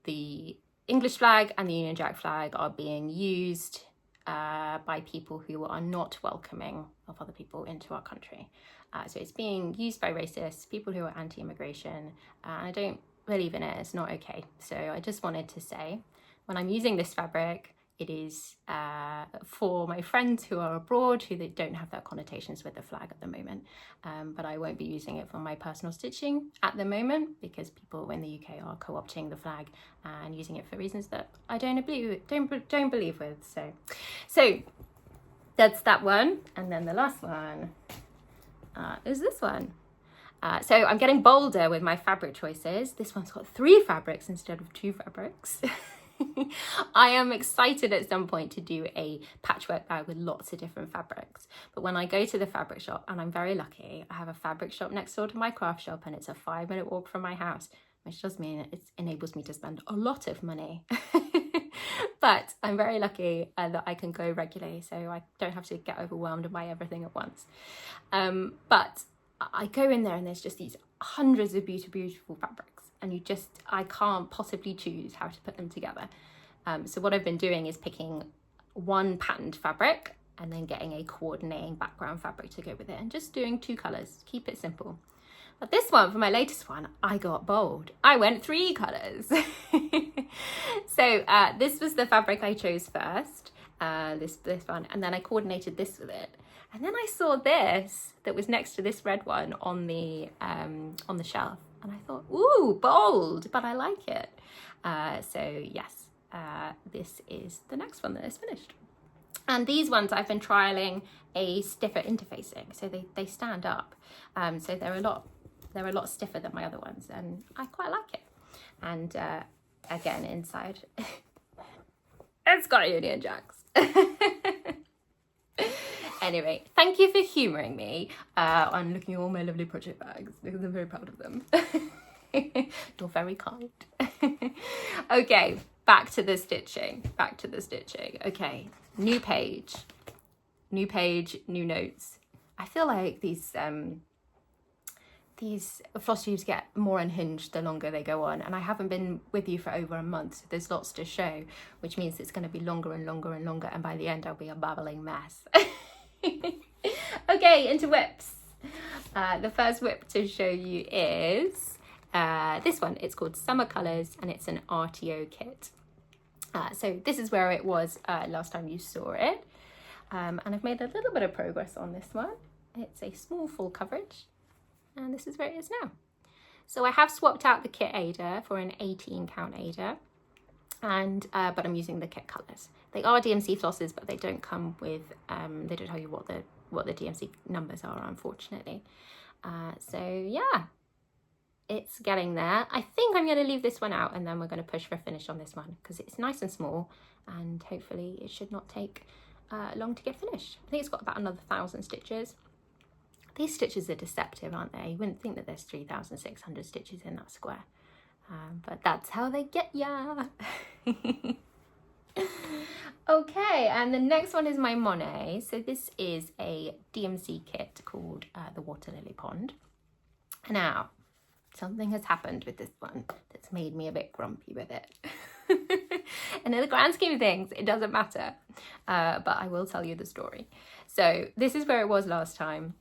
the English flag and the Union Jack flag are being used by people who are not welcoming of other people into our country. So it's being used by racists, people who are anti-immigration. I don't believe in it, it's not okay. So I just wanted to say, when I'm using this fabric, it is for my friends who are abroad who they don't have that connotations with the flag at the moment. But I won't be using it for my personal stitching at the moment because people in the UK are co-opting the flag and using it for reasons that I don't believe with. So that's that one. And then the last one is this one. So I'm getting bolder with my fabric choices. This one's got 3 fabrics instead of 2 fabrics. I am excited at some point to do a patchwork bag with lots of different fabrics, but when I go to the fabric shop, and I'm very lucky, I have a fabric shop next door to my craft shop and it's a 5-minute walk from my house, which does mean it enables me to spend a lot of money. But I'm very lucky that I can go regularly, so I don't have to get overwhelmed and buy everything at once. But I go in there and there's just these hundreds of beautiful fabrics, and I can't possibly choose how to put them together. So what I've been doing is picking one patterned fabric and then getting a coordinating background fabric to go with it and just doing 2 colours, keep it simple. But this one, for my latest one, I got bold. I went 3 colours. So this was the fabric I chose first, this one, and then I coordinated this with it. And then I saw this that was next to this red one on the shelf, and I thought, ooh, bold, but I like it. So yes, this is the next one that is finished. And these ones I've been trialing a stiffer interfacing, so they stand up. So they're a lot stiffer than my other ones, and I quite like it. And again, inside, it's got Union Jacks. Anyway, thank you for humouring me on looking at all my lovely project bags, because I'm very proud of them. You're very kind. Okay, back to the stitching. Okay, new page, new notes. I feel like these floss tubes get more unhinged the longer they go on, and I haven't been with you for over a month, so there's lots to show, which means it's going to be longer and longer and longer, and by the end I'll be a babbling mess. Okay, into whips. The first whip to show you is this one. It's called Summer Colours, and it's an RTO kit. So this is where it was last time you saw it, and I've made a little bit of progress on this one. It's a small full coverage, and this is where it is now. So I have swapped out the kit Ada for an 18 count Ada, and but I'm using the kit colours. They are DMC flosses, but they don't come with they don't tell you what the DMC numbers are, unfortunately. So yeah, it's getting there. I think I'm going to leave this one out, and then we're going to push for a finish on this one, because it's nice and small, and hopefully it should not take long to get finished. I think it's got about another 1,000 stitches. These stitches are deceptive, aren't they? You wouldn't think that there's 3,600 stitches in that square, but that's how they get ya. Okay, and the next one is my Monet. So this is a DMC kit called the Water Lily Pond. Now, something has happened with this one that's made me a bit grumpy with it. And in the grand scheme of things, it doesn't matter, but I will tell you the story. So this is where it was last time,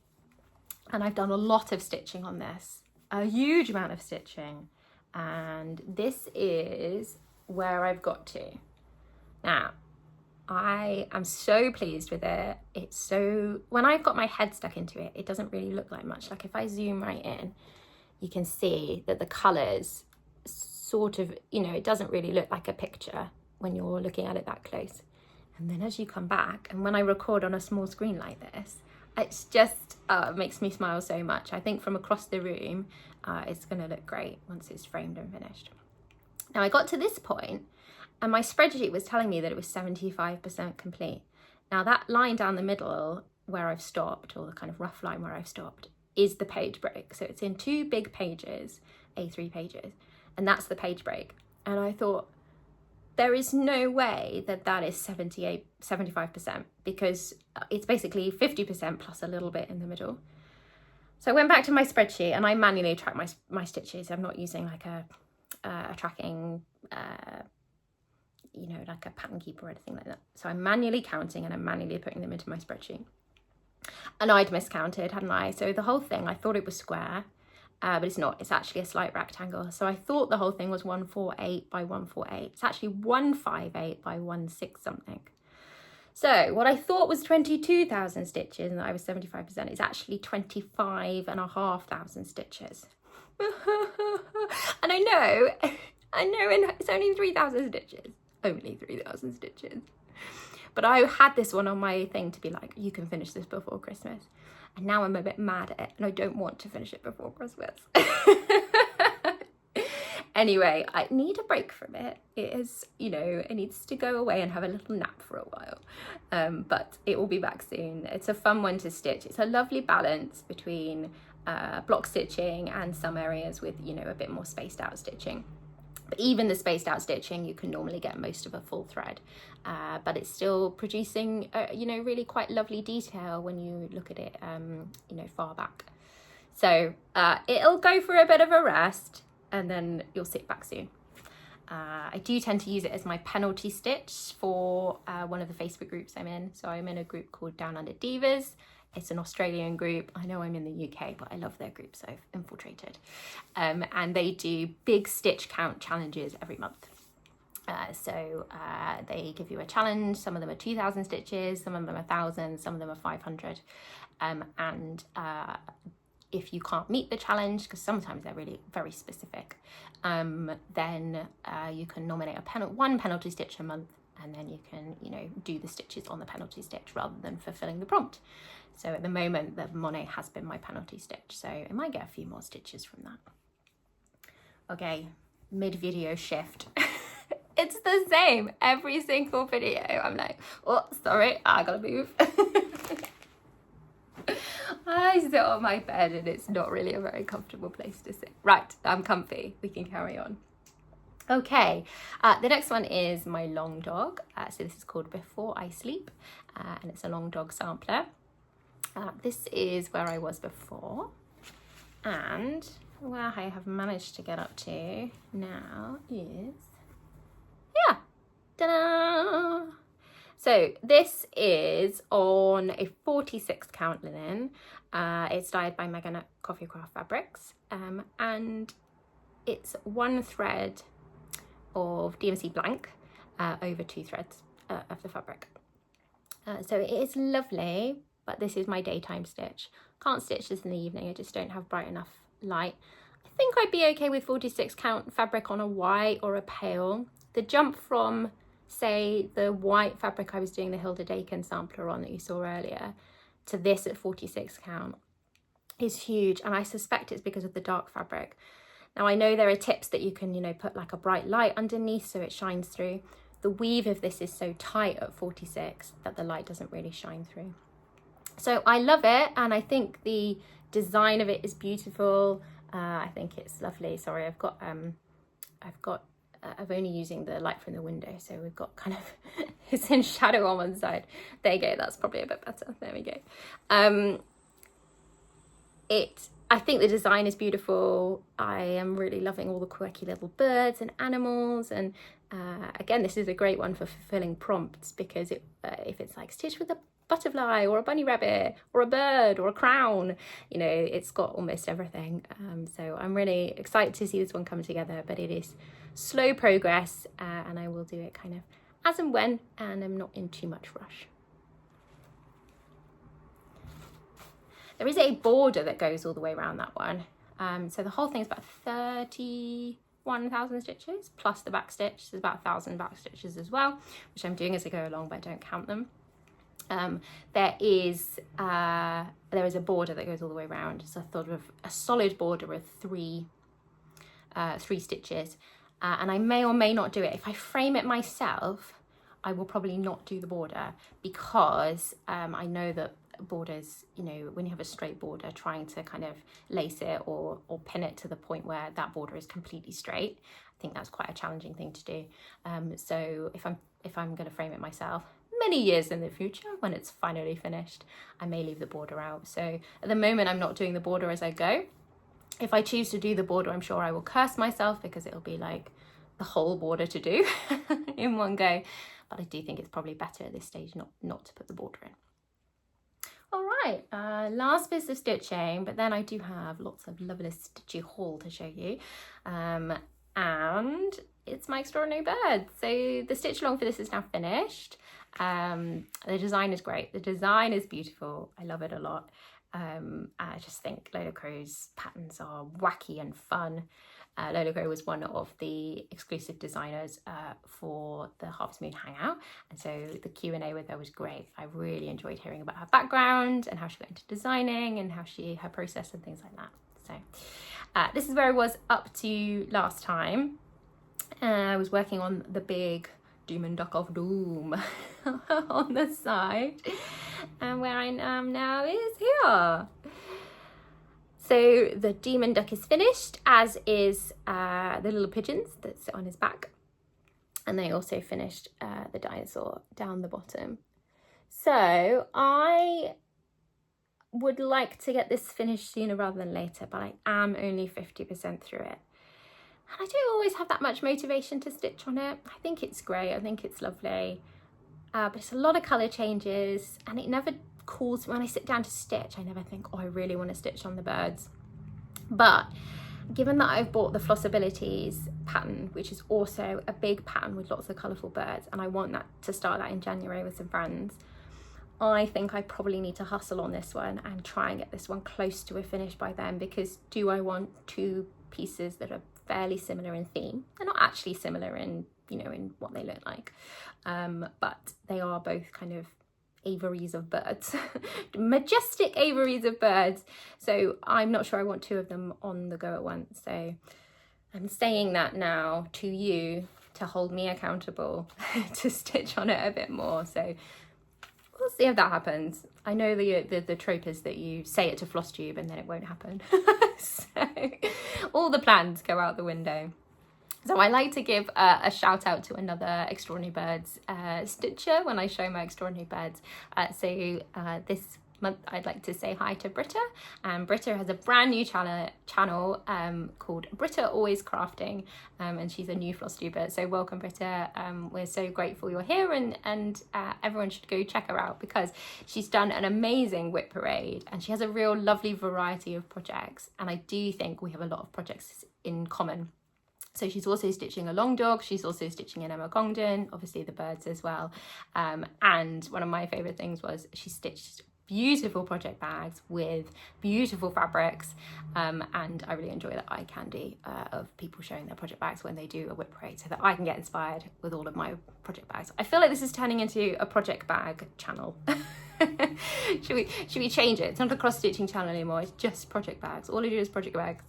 and I've done a lot of stitching on this, a huge amount of stitching, and this is where I've got to. Now, I am so pleased with it. It's so, when I've got my head stuck into it, it doesn't really look like much. Like if I zoom right in, you can see that the colours sort of, you know, it doesn't really look like a picture when you're looking at it that close. And then as you come back, and when I record on a small screen like this, it's just makes me smile so much. I think from across the room, it's going to look great once it's framed and finished. Now I got to this point, and my spreadsheet was telling me that it was 75% complete. Now that line down the middle where I've stopped, or the kind of rough line where I've stopped, is the page break. So it's in 2 big pages, A3 pages, and that's the page break. And I thought, there is no way that that is 75%, because it's basically 50% plus a little bit in the middle. So I went back to my spreadsheet, and I manually track my stitches. I'm not using like a tracking, you know, like a pattern keeper or anything like that. So I'm manually counting, and I'm manually putting them into my spreadsheet. And I'd miscounted, hadn't I? So the whole thing, I thought it was square, but it's not. It's actually a slight rectangle. So I thought the whole thing was 148 by 148. It's actually 158 by 16 something. So what I thought was 22,000 stitches and that I was 75% is actually 25,500 stitches. And I know, it's only 3,000 stitches. Only 3,000 stitches. But I had this one on my thing to be like, you can finish this before Christmas. And now I'm a bit mad at it, and I don't want to finish it before Christmas. Anyway, I need a break from it. It is, you know, it needs to go away and have a little nap for a while. But it will be back soon. It's a fun one to stitch. It's a lovely balance between block stitching and some areas with, you know, a bit more spaced out stitching. But even the spaced out stitching, you can normally get most of a full thread, but it's still producing, you know, really quite lovely detail when you look at it, you know, far back. So it'll go for a bit of a rest, and then you'll see it back soon. I do tend to use it as my penalty stitch for one of the Facebook groups I'm in. So I'm in a group called Down Under Divas. It's an Australian group. I know I'm in the UK, but I love their group, so I've infiltrated. And they do big stitch count challenges every month. They give you a challenge. Some of them are 2,000 stitches, some of them are 1,000, some of them are 500. If you can't meet the challenge, because sometimes they're really very specific, then you can nominate one penalty stitch a month, and then you can, do the stitches on the penalty stitch rather than fulfilling the prompt. So at the moment, the Monet has been my penalty stitch, so I might get a few more stitches from that. Okay, mid-video shift. It's the same every single video. I'm like, oh, sorry, I gotta move. I sit on my bed and it's not really a very comfortable place to sit. Right, I'm comfy. We can carry on. Okay, the next one is my Longdog. So this is called Before I Sleep, and it's a Longdog sampler. This is where I was before, and where I have managed to get up to now is, yeah, ta-da! So this is on a 46 count linen. It's dyed by Megan at Coffee Craft Fabrics, and it's one thread of DMC blank over 2 threads of the fabric. So it is lovely, but this is my daytime stitch. Can't stitch this in the evening, I just don't have bright enough light. I think I'd be okay with 46 count fabric on a white or a pale. The jump from, say, the white fabric I was doing the Hilda Dakin sampler on that you saw earlier to this at 46 count is huge, and I suspect it's because of the dark fabric. Now I know there are tips that you can, put like a bright light underneath so it shines through. The weave of this is so tight at 46 that the light doesn't really shine through. So I love it, and I think the design of it is beautiful. I think it's lovely. Sorry, I've only using the light from the window, so we've got kind of it's in shadow on one side. There you go, that's probably a bit better. There we go. I think the design is beautiful. I am really loving all the quirky little birds and animals, and again, this is a great one for fulfilling prompts, because if it's like stitch with a butterfly or a bunny rabbit or a bird or a crown, it's got almost everything. So I'm really excited to see this one come together, but it is slow progress, and I will do it kind of as and when, and I'm not in too much rush. There is a border that goes all the way around that one. So the whole thing is about 31,000 stitches plus the back stitch. There's about 1,000 back stitches as well, which I'm doing as I go along, but I don't count them. There is a border that goes all the way around. So I thought of a solid border with three stitches, and I may or may not do it. If I frame it myself, I will probably not do the border, because I know that borders, when you have a straight border, trying to kind of lace it or pin it to the point where that border is completely straight, I think that's quite a challenging thing to do. So if I'm going to frame it myself, many years in the future when it's finally finished, I may leave the border out. So at the moment, I'm not doing the border as I go. If I choose to do the border, I'm sure I will curse myself, because it'll be like the whole border to do in one go. But I do think it's probably better at this stage not to put the border in. All right, last bits of stitching, but then I do have lots of lovely stitchy haul to show you. And it's my extraordinary bird. So the stitch along for this is now finished. The design is great. The design is beautiful. I love it a lot. I just think Lola Crow's patterns are wacky and fun. Lola Crow was one of the exclusive designers for the Harvest Moon Hangout, and so the Q&A with her was great. I really enjoyed hearing about her background and how she got into designing and her process and things like that. So this is where I was up to last time. I was working on the big Demon Duck of Doom on the side, and where I am now is here. So the Demon Duck is finished, as is the little pigeons that sit on his back, and they also finished the dinosaur down the bottom. So I would like to get this finished sooner rather than later, but I am only 50% through it. And I don't always have that much motivation to stitch on it. I think it's great, I think it's lovely, but it's a lot of colour changes, and it never calls, when I sit down to stitch, I never think, oh, I really want to stitch on the birds. But given that I've bought the Flossabilities pattern, which is also a big pattern with lots of colourful birds, and I want that to start that in January with some friends, I think I probably need to hustle on this one and try and get this one close to a finish by then, because do I want two pieces that are fairly similar in theme? They're not actually similar in, you know, in what they look like, but they are both kind of aviaries of birds, majestic aviaries of birds. So I'm not sure I want two of them on the go at once. So I'm saying that now to you to hold me accountable to stitch on it a bit more. So we'll see if that happens. I know the trope is that you say it to Flosstube and then it won't happen. So all the plans go out the window. So I like to give a shout out to another Extraordinary Birds stitcher when I show my Extraordinary Birds. This month I'd like to say hi to Britta. Britta has a brand new channel called Britta Always Crafting, and she's a new Flosstuber. So welcome, Britta. We're so grateful you're here, and everyone should go check her out because she's done an amazing whip parade and she has a real lovely variety of projects, and I do think we have a lot of projects in common. So she's also stitching a Longdog, she's also stitching an Emma Congdon, obviously the birds as well. And one of my favourite things was she stitched beautiful project bags with beautiful fabrics. And I really enjoy that eye candy of people showing their project bags when they do a whip parade, so that I can get inspired with all of my project bags. I feel like this is turning into a project bag channel. Should we change it? It's not a cross stitching channel anymore, it's just project bags. All I do is project bags.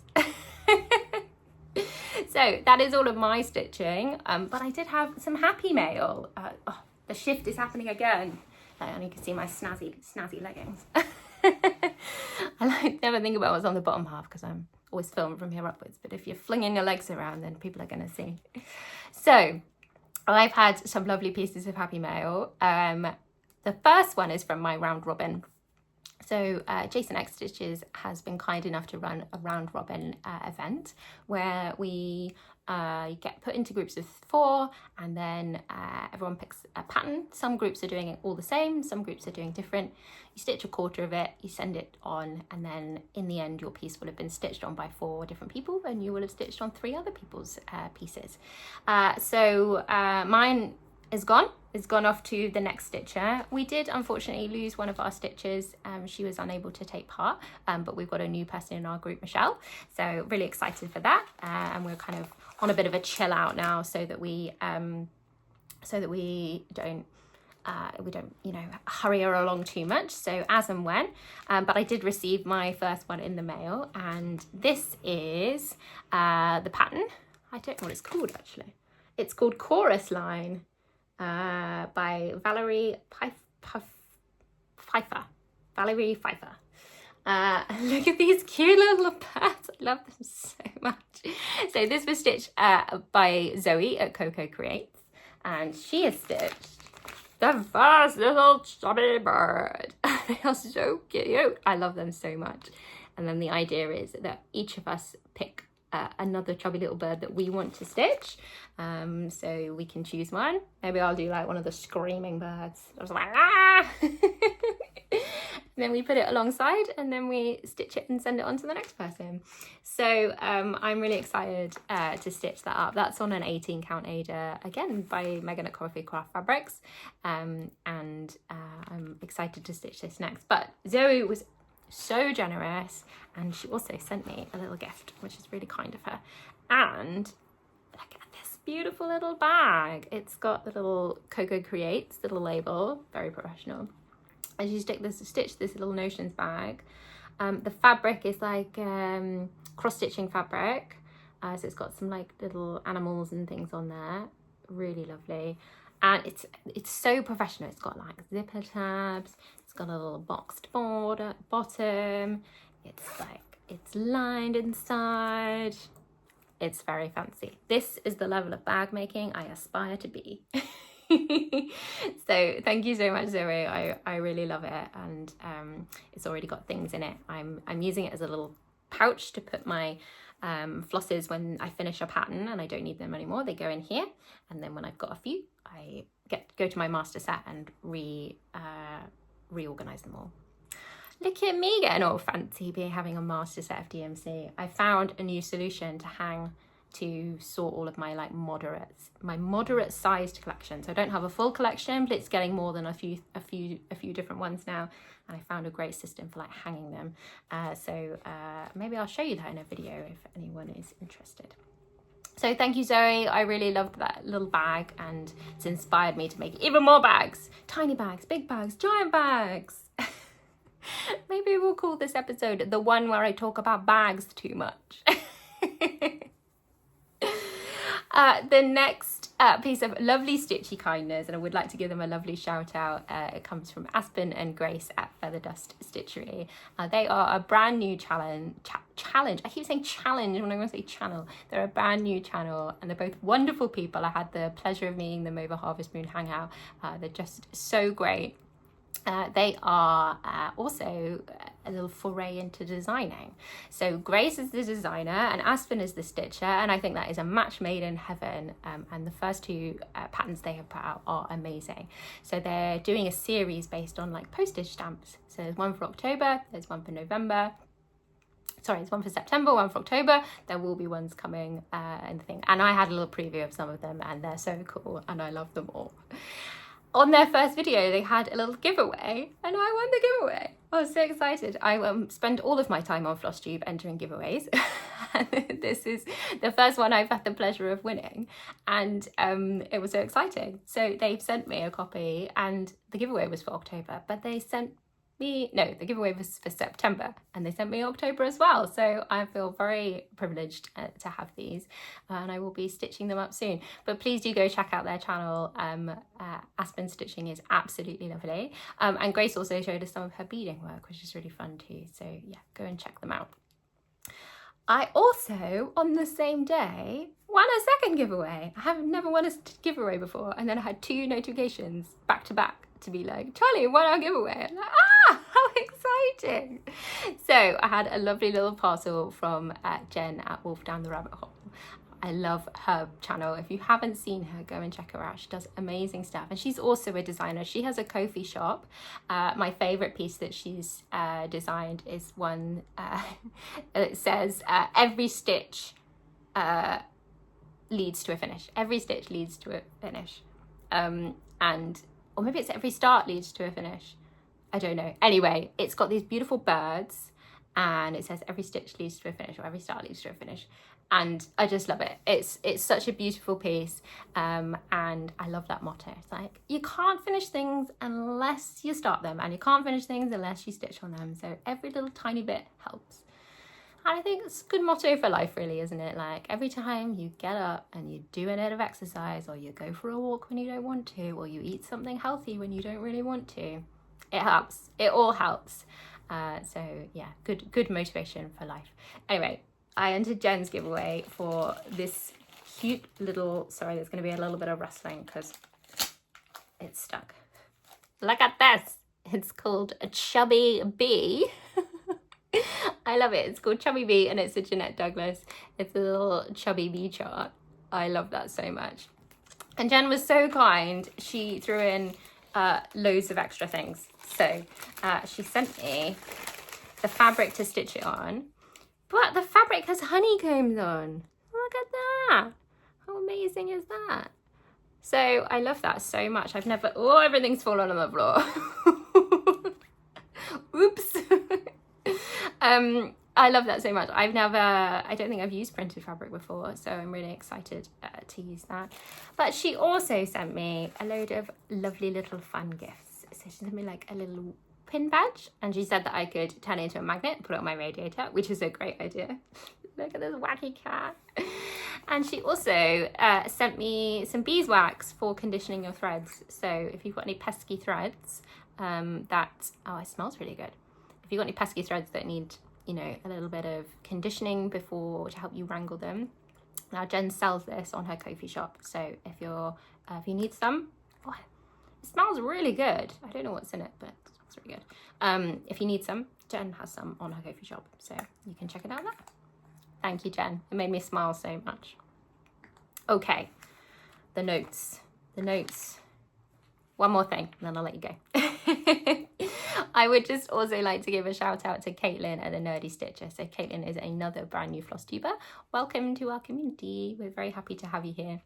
So that is all of my stitching, but I did have some happy mail. Oh, the shift is happening again. And you can see my snazzy leggings. I never think about what's on the bottom half because I'm always filming from here upwards, but if you're flinging your legs around, then people are going to see. So I've had some lovely pieces of happy mail. The first one is from my round robin. So Jason X Stitches has been kind enough to run a round robin event where we get put into groups of 4, and then everyone picks a pattern. Some groups are doing it all the same, some groups are doing different. You stitch a quarter of it, you send it on, and then in the end your piece will have been stitched on by 4 different people, and you will have stitched on 3 other people's pieces. So mine is gone. It's gone off to the next stitcher. We did unfortunately lose one of our stitchers. She was unable to take part, but we've got a new person in our group, Michelle. So really excited for that. And we're kind of on a bit of a chill out now, so that we don't you know, hurry her along too much. So as and when. But I did receive my first one in the mail, and this is the pattern. I don't know what it's called actually. It's called Chorus Line. By Valerie Pfeiffer. Valerie Pfeiffer. Look at these cute little birds. I love them so much. So this was stitched by Zoe at Coco Creates, and she has stitched the first little chubby bird. They are so cute. I love them so much. And then the idea is that each of us pick another chubby little bird that we want to stitch, so we can choose one. Maybe I'll do like one of the screaming birds. I was like, ah! Then we put it alongside, and then we stitch it and send it on to the next person. So I'm really excited to stitch that up. That's on an 18 count Ada, again by Megan at Coffee Craft Fabrics, and I'm excited to stitch this next. But Zoe was so generous, and she also sent me a little gift, which is really kind of her. And look at this beautiful little bag. It's got the little Coco Creates little label, very professional. And you stitch this little notions bag. The fabric is like cross-stitching fabric, so it's got some like little animals and things on there, really lovely. And it's so professional. It's got like zipper tabs, it's got a little boxed bottom, it's lined inside. It's very fancy. This is the level of bag making I aspire to be. So thank you so much, Zoe. I really love it, and it's already got things in it. I'm using it as a little pouch to put my flosses when I finish a pattern and I don't need them anymore. They go in here, and then when I've got a few, I go to my master set and reorganize them all. Look at me getting all fancy, having a master set of DMC. I found a new solution to hang to sort all of my like moderate sized collection. So I don't have a full collection, but it's getting more than a few different ones now. And I found a great system for like hanging them. So maybe I'll show you that in a video if anyone is interested. So thank you, Zoe. I really loved that little bag, and it's inspired me to make even more bags. Tiny bags, big bags, giant bags. Maybe we'll call this episode the one where I talk about bags too much. The next piece of lovely stitchy kindness, and I would like to give them a lovely shout out. It comes from Aspen and Grace at Feather Dust Stitchery. They are a brand new challenge. I keep saying challenge when I want to say channel. They're a brand new channel, and they're both wonderful people. I had the pleasure of meeting them over Harvest Moon Hangout. They're just so great. They are also a little foray into designing. So Grace is the designer and Aspen is the stitcher, and I think that is a match made in heaven. And the first two patterns they have put out are amazing. So they're doing a series based on like postage stamps. So there's one for October, there's one for November. Sorry, it's one for September, one for October. There will be ones coming in the thing. And I had a little preview of some of them, and they're so cool, and I love them all. On their first video, they had a little giveaway, and I won the giveaway. I was so excited. I spend all of my time on Flosstube entering giveaways. And this is the first one I've had the pleasure of winning, and it was so exciting. So they've sent me a copy, and the giveaway was for October, but they sent me, no, the giveaway was for September, and they sent me October as well. So I feel very privileged to have these, and I will be stitching them up soon. But please do go check out their channel. Aspen Stitching is absolutely lovely. And Grace also showed us some of her beading work, which is really fun too. So yeah, go and check them out. I also, on the same day, won a second giveaway. I have never won a giveaway before, and then I had 2 notifications back to back to be like, Charlie, won our giveaway. I'm like, how exciting. So I had a lovely little parcel from Jen at Wolf Down the Rabbit Hole. I love her channel. If you haven't seen her, go and check her out. She does amazing stuff, and she's also a designer. She has a Ko-fi shop. My favorite piece that she's designed is one it says every stitch leads to a finish. Every stitch leads to a finish. Or maybe it's every start leads to a finish. I don't know. Anyway, it's got these beautiful birds, and it says every stitch leads to a finish, or every start leads to a finish. And I just love it. It's such a beautiful piece. And I love that motto. It's like, you can't finish things unless you start them, and you can't finish things unless you stitch on them. So every little tiny bit helps. And I think it's a good motto for life, really, isn't it? Like, every time you get up and you do a bit of exercise, or you go for a walk when you don't want to, or you eat something healthy when you don't really want to, it helps. It all helps. So yeah, good motivation for life. Anyway, I entered Jen's giveaway for this cute little, sorry, there's going to be a little bit of rustling because it's stuck. Look at this. It's called a Chubby Bee. I love it. It's called Chubby Bee, and it's a Jeanette Douglas. It's a little Chubby Bee chart. I love that so much. And Jen was so kind. She threw in loads of extra things. So she sent me the fabric to stitch it on, but the fabric has honeycombs on. Look at that. How amazing is that? So I love that so much. I've never, oh, everything's fallen on the floor. Oops. I love that so much. I don't think I've used printed fabric before, so I'm really excited to use that. But she also sent me a load of lovely little fun gifts. So she sent me like a little pin badge, and she said that I could turn it into a magnet and put it on my radiator, which is a great idea. Look at this wacky cat. And she also sent me some beeswax for conditioning your threads. So if you've got any pesky threads, it smells really good. If you've got any pesky threads that need, you know, a little bit of conditioning before to help you wrangle them. Now Jen sells this on her Ko-fi shop, so if you need some, oh, it smells really good. I don't know what's in it, but it smells really good. If you need some, Jen has some on her Ko-fi shop, so you can check it out there. Thank you, Jen. It made me smile so much. Okay, the notes. One more thing, and then I'll let you go. I would just also like to give a shout out to Caitlin at the Nerdy Stitcher. So Caitlin is another brand new Flosstuber. Welcome to our community. We're very happy to have you here.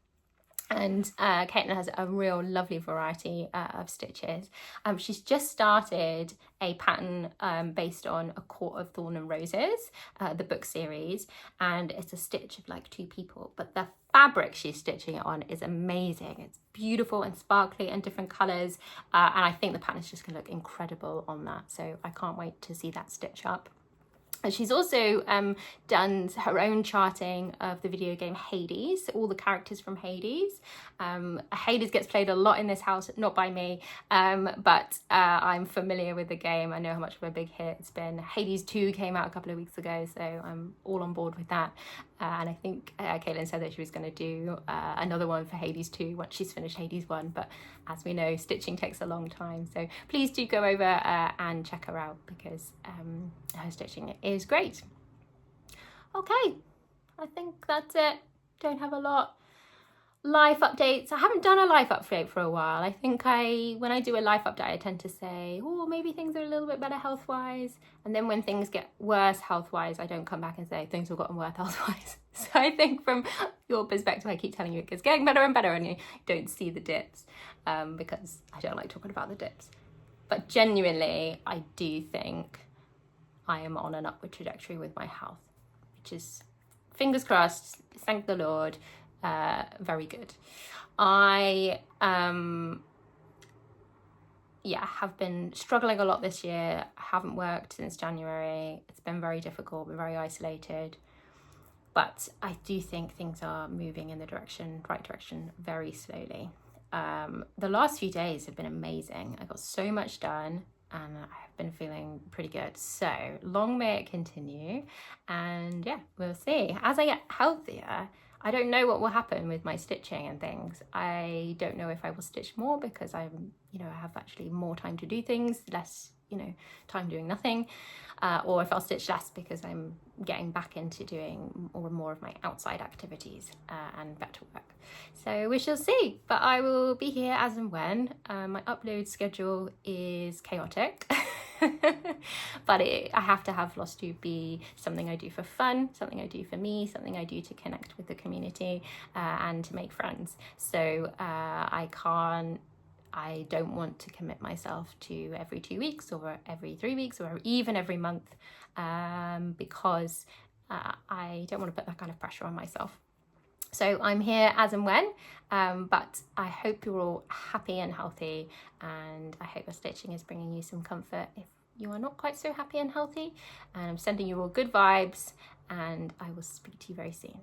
And Caitlin has a real lovely variety of stitches. She's just started a pattern based on A Court of Thorn and Roses, the book series, and it's a stitch of like 2 people, but the fabric she's stitching it on is amazing. It's beautiful and sparkly and different colours, and I think the pattern is just going to look incredible on that, so I can't wait to see that stitch up. And she's also done her own charting of the video game Hades, all the characters from Hades. Hades gets played a lot in this house, not by me, but I'm familiar with the game. I know how much of a big hit it's been. Hades 2 came out a couple of weeks ago, so I'm all on board with that. And I think Caitlin said that she was going to do another one for Hades 2 once she's finished Hades 1. But as we know, stitching takes a long time. So please do go over and check her out, because her stitching is great. Okay, I think that's it. Don't have a lot. Life updates. I haven't done a life update for a while. I think when I do a life update, I tend to say, oh, maybe things are a little bit better health-wise. And then when things get worse health-wise, I don't come back and say things have gotten worse health-wise. So I think from your perspective, I keep telling you it's getting better and better, and you don't see the dips, because I don't like talking about the dips. But genuinely, I do think I am on an upward trajectory with my health, which is, fingers crossed, thank the Lord, very good. I have been struggling a lot this year. I haven't worked since January. It's been very difficult, been very isolated, but I do think things are moving in the right direction, very slowly. The last few days have been amazing. I got so much done and I've been feeling pretty good. So long may it continue, and yeah, we'll see. As I get healthier, I don't know what will happen with my stitching and things. I don't know if I will stitch more because I have actually more time to do things, less, time doing nothing, or if I'll stitch less because I'm getting back into doing more of my outside activities and better work. So we shall see, but I will be here as and when. My upload schedule is chaotic. But I have to have Flosstube be something I do for fun, something I do for me, something I do to connect with the community and to make friends. So I don't want to commit myself to every 2 weeks or every 3 weeks or even every month, because I don't want to put that kind of pressure on myself. So I'm here as and when, but I hope you're all happy and healthy, and I hope your stitching is bringing you some comfort if you are not quite so happy and healthy. And I'm sending you all good vibes, and I will speak to you very soon.